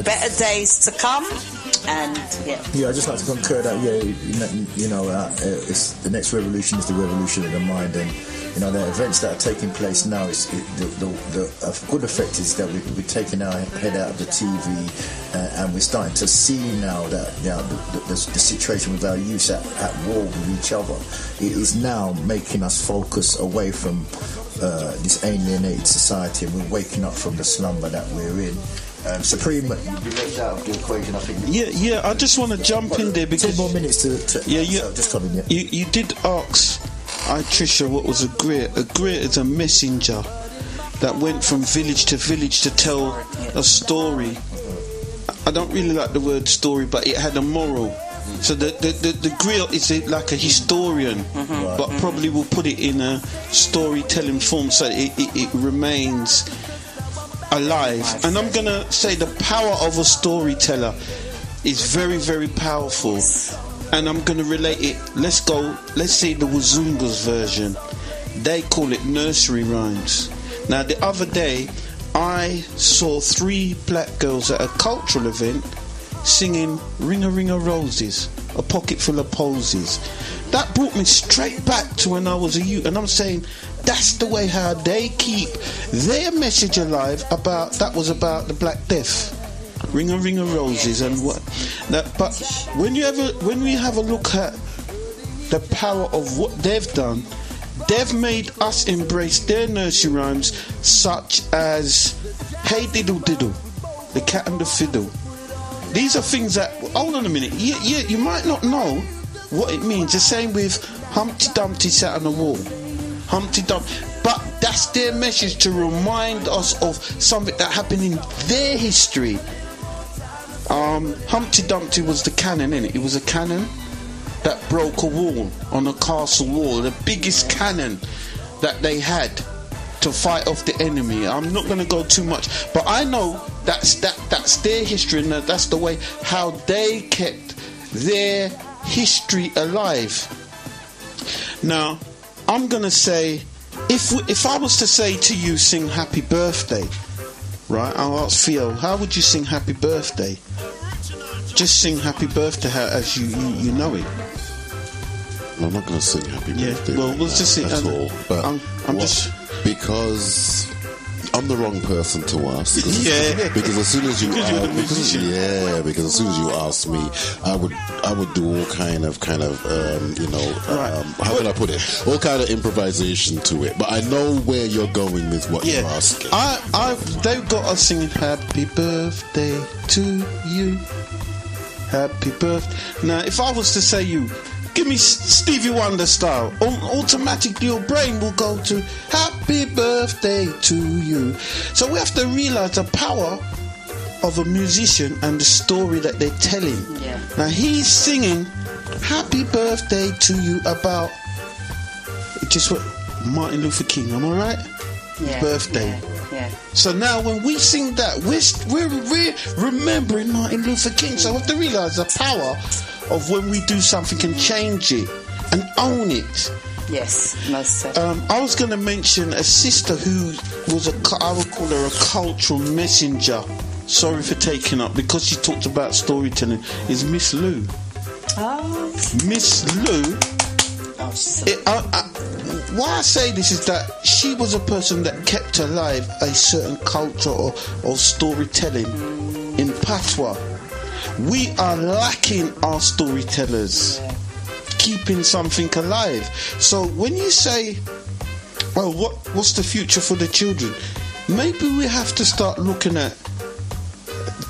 Better days to come, and yeah. I'd just like to concur that it's the next revolution is the revolution of the mind, and you know the events that are taking place now is the good effect is that we're taking our head out of the TV, and we're starting to see now that the situation with our youth at war with each other, it is now making us focus away from this alienated society, and we're waking up from the slumber that we're in. Supreme, you left out of the equation, I think. Yeah. I just want to jump in there because 10 more minutes to just come in. Yeah. You did ask Trisha what was a Griot. A Griot is a messenger that went from village to village to tell a story. I don't really like the word story, but it had a moral. So the Griot is like a historian, but probably will put it in a storytelling form so it remains alive. And I'm gonna say the power of a storyteller is very, very powerful, and I'm gonna relate it. Let's say the Wazungu's version. They call it nursery rhymes. Now the other day I saw 3 black girls at a cultural event singing Ring a Ring of Roses, a pocket full of posies. That brought me straight back to when I was a youth, and I'm saying that's the way how they keep their message alive. That was about the Black Death, Ring a Ring of Roses, and what. But when we have a look at the power of what they've done, they've made us embrace their nursery rhymes, such as Hey Diddle Diddle, The Cat and the Fiddle. These are things that, hold on a minute, you might not know what it means. The same with Humpty Dumpty sat on the wall. Humpty Dumpty, but that's their message to remind us of something that happened in their history. Humpty Dumpty was the cannon, innit? It was a cannon that broke a wall on a castle wall, the biggest cannon that they had to fight off the enemy. I'm not going to go too much, but I know that's their history, and that's the way how they kept their history alive. Now, I'm going to say, if I was to say to you, sing Happy Birthday, right? I'll ask Theo, how would you sing Happy Birthday? Just sing Happy Birthday as you know it. I'm not going to sing Happy Birthday. Well, we'll just sing. At all. But I'm just because I'm the wrong person to ask. Because as soon as you because as soon as you ask me, I would do all kind of how can I put it? All kind of improvisation to it. But I know where you're going with what you're asking. They've got us singing Happy Birthday to you. Happy birthday. Now, if I was to say you, give me Stevie Wonder style, automatically your brain will go to Happy Birthday to you. So we have to realise the power of a musician and the story that they're telling. Yeah. Now he's singing Happy Birthday to you about just what Martin Luther King, am I right? Yeah. Birthday. Yeah. So now when we sing that, we're remembering Martin Luther King. So we have to realise the power of when we do something and change it and own it. Yes, most certainly. I was going to mention a sister who was I would call her a cultural messenger. Sorry for taking up, because she talked about storytelling, is Miss Lou. Oh. Miss Lou. Why I say this is that she was a person that kept alive a certain culture or storytelling in patois. We are lacking our storytellers keeping something alive. So when you say, well, what's the future for the children? Maybe we have to start looking at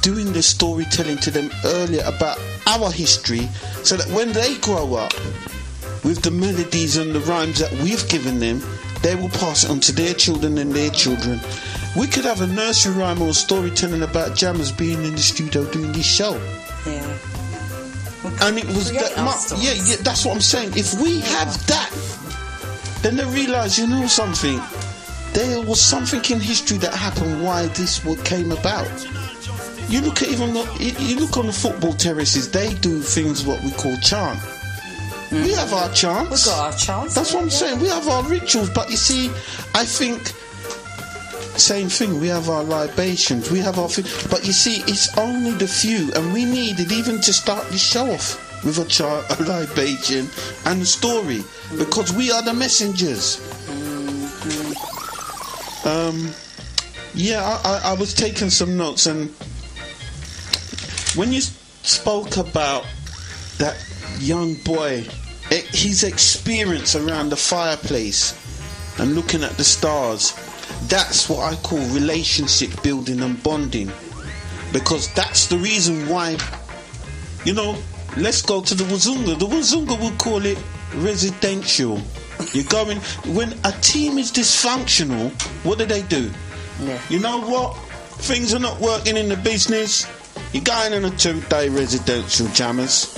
doing the storytelling to them earlier about our history, so that when they grow up with the melodies and the rhymes that we've given them, they will pass it on to their children and their children. We could have a nursery rhyme or storytelling about Jammers being in the studio doing this show. Yeah. And it was that that's what I'm saying. If we have that, then they realise, you know something, there was something in history that happened why this came about. You look at you look on the football terraces, they do things what we call chant. We have our chants. We've got our chants. That's what I'm saying. We have our rituals, but you see, I think same thing. We have our libations. We have our but you see, it's only the few, and we needed even to start this show off with a libation and a story, because we are the messengers. I was taking some notes, and when you spoke about that young boy, his experience around the fireplace and looking at the stars, that's what I call relationship building and bonding, because that's the reason why, let's go to the Wazunga. The Wazunga would call it residential. You're going, when a team is dysfunctional, what do? Yeah. You know what? Things are not working in the business. You're going on a 2-day residential, Jammers.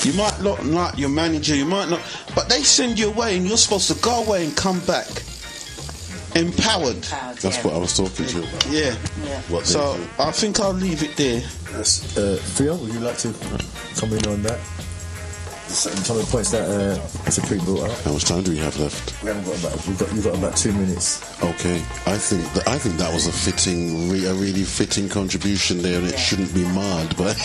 You might not like your manager, you might not, but they send you away and you're supposed to go away and come back empowered. That's what I was talking to you about. Yeah. So I think I'll leave it there. Theo, would you like to comment on that? Some of the points that Supreme brought up. How much time do we have left? We haven't got you've got about 2 minutes. Okay, I think that was a really fitting contribution there, and it shouldn't be marred by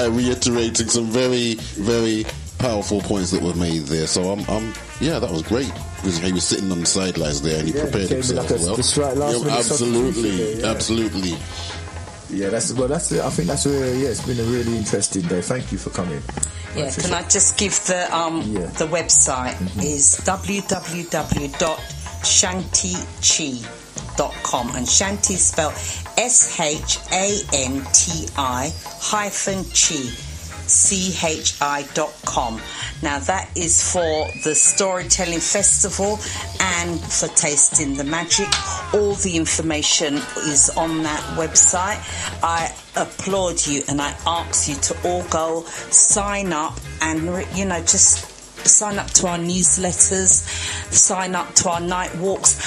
reiterating some very, very powerful points that were made there. So that was great, because he was sitting on the sidelines there and he prepared himself well. Absolutely. Yeah, that's it. I think that's it's been a really interesting day. Thank you for coming. Yeah, can I just give the website is www.shantichi.com, and Shanti is spelled SHANTI-CHI.com. Now that is for the Storytelling Festival and for Tasting the Magic. All the information is on that website. I applaud you and I ask you to all go sign up and just sign up to our newsletters, sign up to our night walks.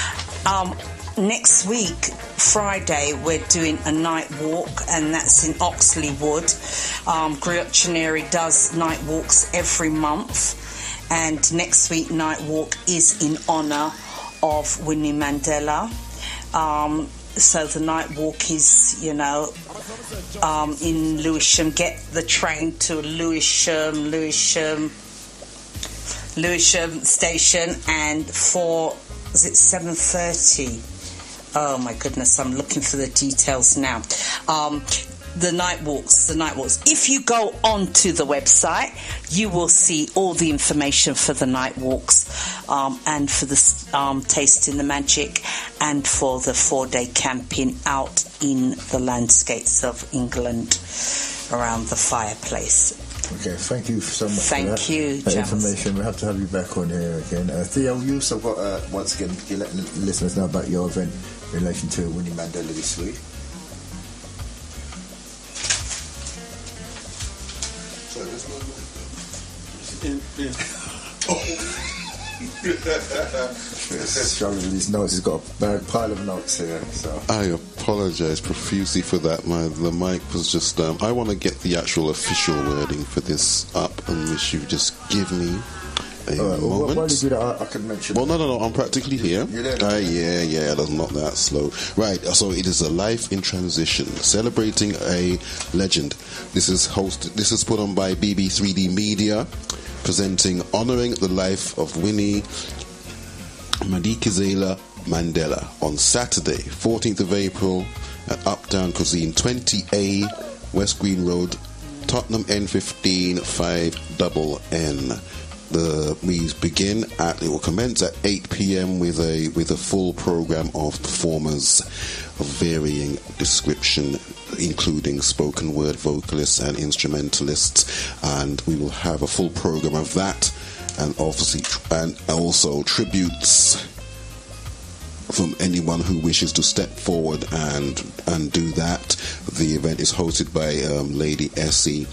next week, Friday, we're doing a night walk, and that's in Oxley Wood. Griotchineri does night walks every month, and next week night walk is in honour of Winnie Mandela. So the night walk is, in Lewisham. Get the train to Lewisham station, and for, is it 7:30? Oh my goodness, I'm looking for the details now. The night walks. If you go onto the website, you will see all the information for the night walks, and for the tasting the magic, and for the 4-day camping out in the landscapes of England around the fireplace. Okay, thank you so much. Thank you, that information. We have to have you back on here again. Theo, you also got once again, you're letting the listeners know about your event in relation to Winnie Mandela this week. Struggling with these notes. He's got a bad pile of notes here. So I apologise profusely for that. The mic was just. I want to get the actual official wording for this up, and wish you just give me a moment. While you do that, I can mention. Well, no. I'm practically here. You're there. Yeah. That's not that slow. Right. So it is a life in transition, celebrating a legend. This is put on by BB3D Media, presenting honouring the life of Winnie Madikizela Mandela on Saturday, 14th of April at Uptown Cuisine, 20A West Green Road, Tottenham N15 5NN. It will commence at 8 p.m. with a full program of performers of varying description, including spoken word vocalists and instrumentalists, and we will have a full program of that, and also tributes from anyone who wishes to step forward and do that. The event is hosted by Lady Essie,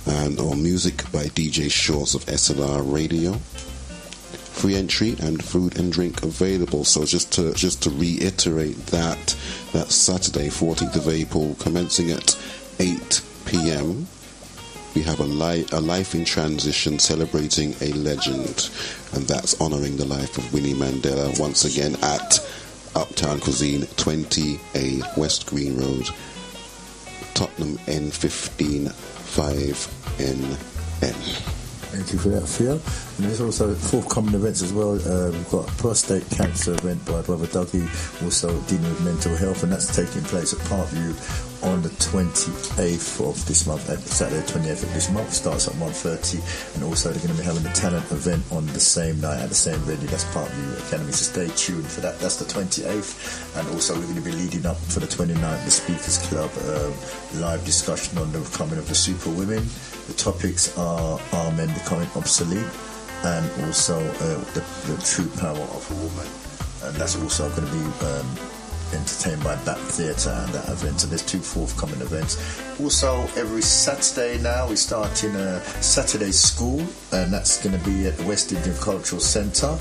and music by DJ Shorts of SLR Radio. Free entry and food and drink available. So just to reiterate that Saturday, 14th of April, commencing at 8 p.m. we have a life in transition, celebrating a legend, and that's honouring the life of Winnie Mandela, once again at Uptown Cuisine, 20A West Green Road, Tottenham N15 5NN. Thank you for that, Theo. And there's also forthcoming events as well. We've got a prostate cancer event by Brother Dougie, also dealing with mental health, and that's taking place at Parkview on the 28th of this month, Saturday 28th of this month. Starts at 1:30, and also they're going to be having a talent event on the same night at the same venue. That's Parkview Academy, so stay tuned for that. That's the 28th, and also we're going to be leading up for the 29th, the Speakers Club live discussion on the coming of the Super Women. The topics are men becoming obsolete, and also the true power of a woman, and that's also going to be entertained by BAP Theatre and that event. So there's 2 forthcoming events. Also, every Saturday now we're starting a Saturday school, and that's going to be at the West Indian Cultural Centre.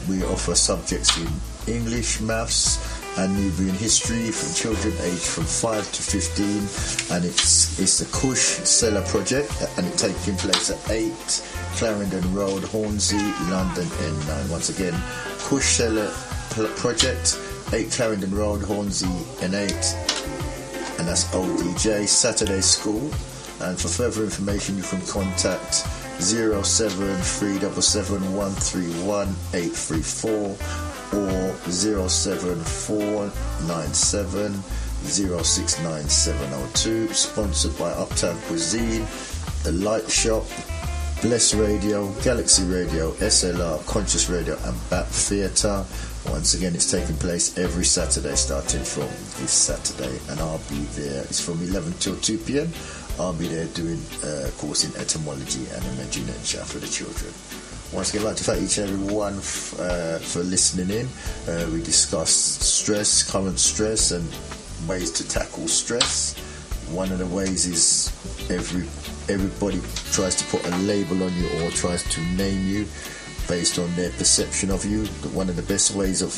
We offer subjects in English, maths, and Nubian history for children aged from 5 to 15, and it's the Kush Cellar Project, and it's taking place at 8 Clarendon Road, Hornsey, London N9. Once again, Kush Cellar Project, 8 Clarendon Road, Hornsey N8, and that's ODJ Saturday School. And for further information, you can contact 07377131834 or 07497069702. Sponsored by Uptown Cuisine, The Light Shop, Bless Radio, Galaxy Radio, SLR, Conscious Radio, and BAP Theatre. Once again, it's taking place every Saturday, starting from this Saturday, and I'll be there. It's from 11 till 2 p.m. I'll be there doing a course in etymology and imagination for the children. Once again, I'd like to thank each and every one for listening in. We discussed stress, current stress, and ways to tackle stress. One of the ways is everybody tries to put a label on you or tries to name you based on their perception of you. But one of the best ways of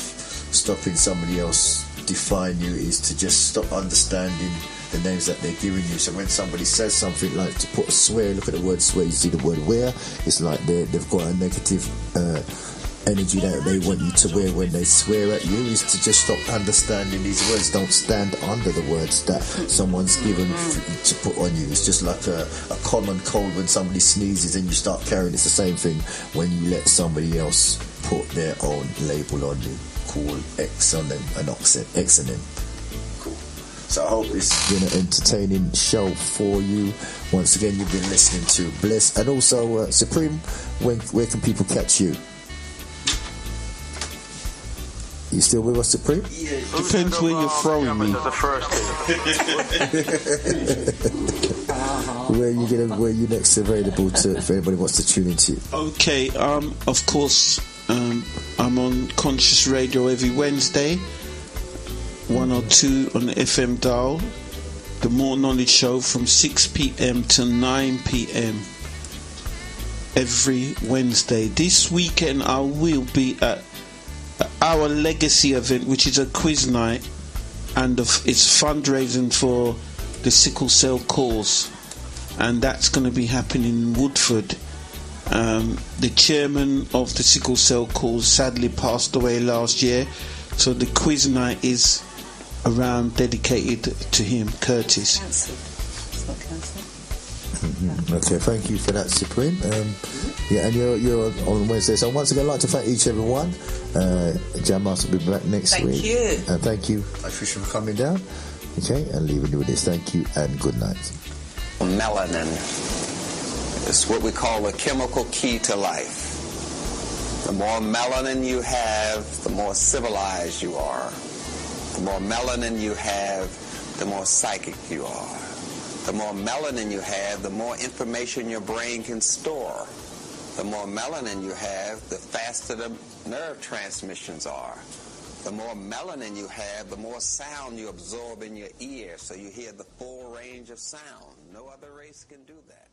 stopping somebody else define you is to just stop understanding the names that they're giving you. So when somebody says something like to put a swear, look at the word swear, you see the word wear, it's like they've got a negative energy that they want you to wear when they swear at you, is to just stop understanding these words. Don't stand under the words that someone's given to put on you. It's just like a common cold when somebody sneezes and you start carrying. It's the same thing when you let somebody else put their own label on you. Call X on them, an X on them. Cool. So I hope this has been an entertaining show for you. Once again, you've been listening to Bless, and also Supreme. Where can people catch you? You still with us, Supreme? Yeah, depends where you're throwing me. Where you next available to if anybody wants to tune into you? Okay, of course, I'm on Conscious Radio every Wednesday, 102 on the FM dial. The More Knowledge Show from 6 p.m. to 9 p.m. every Wednesday. This weekend I will be at our legacy event, which is a quiz night, and it's fundraising for the sickle cell cause, and that's going to be happening in Woodford. The chairman of the sickle cell cause sadly passed away last year, so the quiz night is around dedicated to him, Curtis. Okay, thank you for that, Supreme. Yeah, and you're on Wednesday. So once again, I'd like to thank each and every one. Jam Master will be back next week. Thank you. And thank you, Fisher, for coming down. Okay, and leaving you with this. Thank you and good night. Melanin is what we call a chemical key to life. The more melanin you have, the more civilized you are. The more melanin you have, the more psychic you are. The more melanin you have, the more information your brain can store. The more melanin you have, the faster the nerve transmissions are. The more melanin you have, the more sound you absorb in your ear, so you hear the full range of sound. No other race can do that.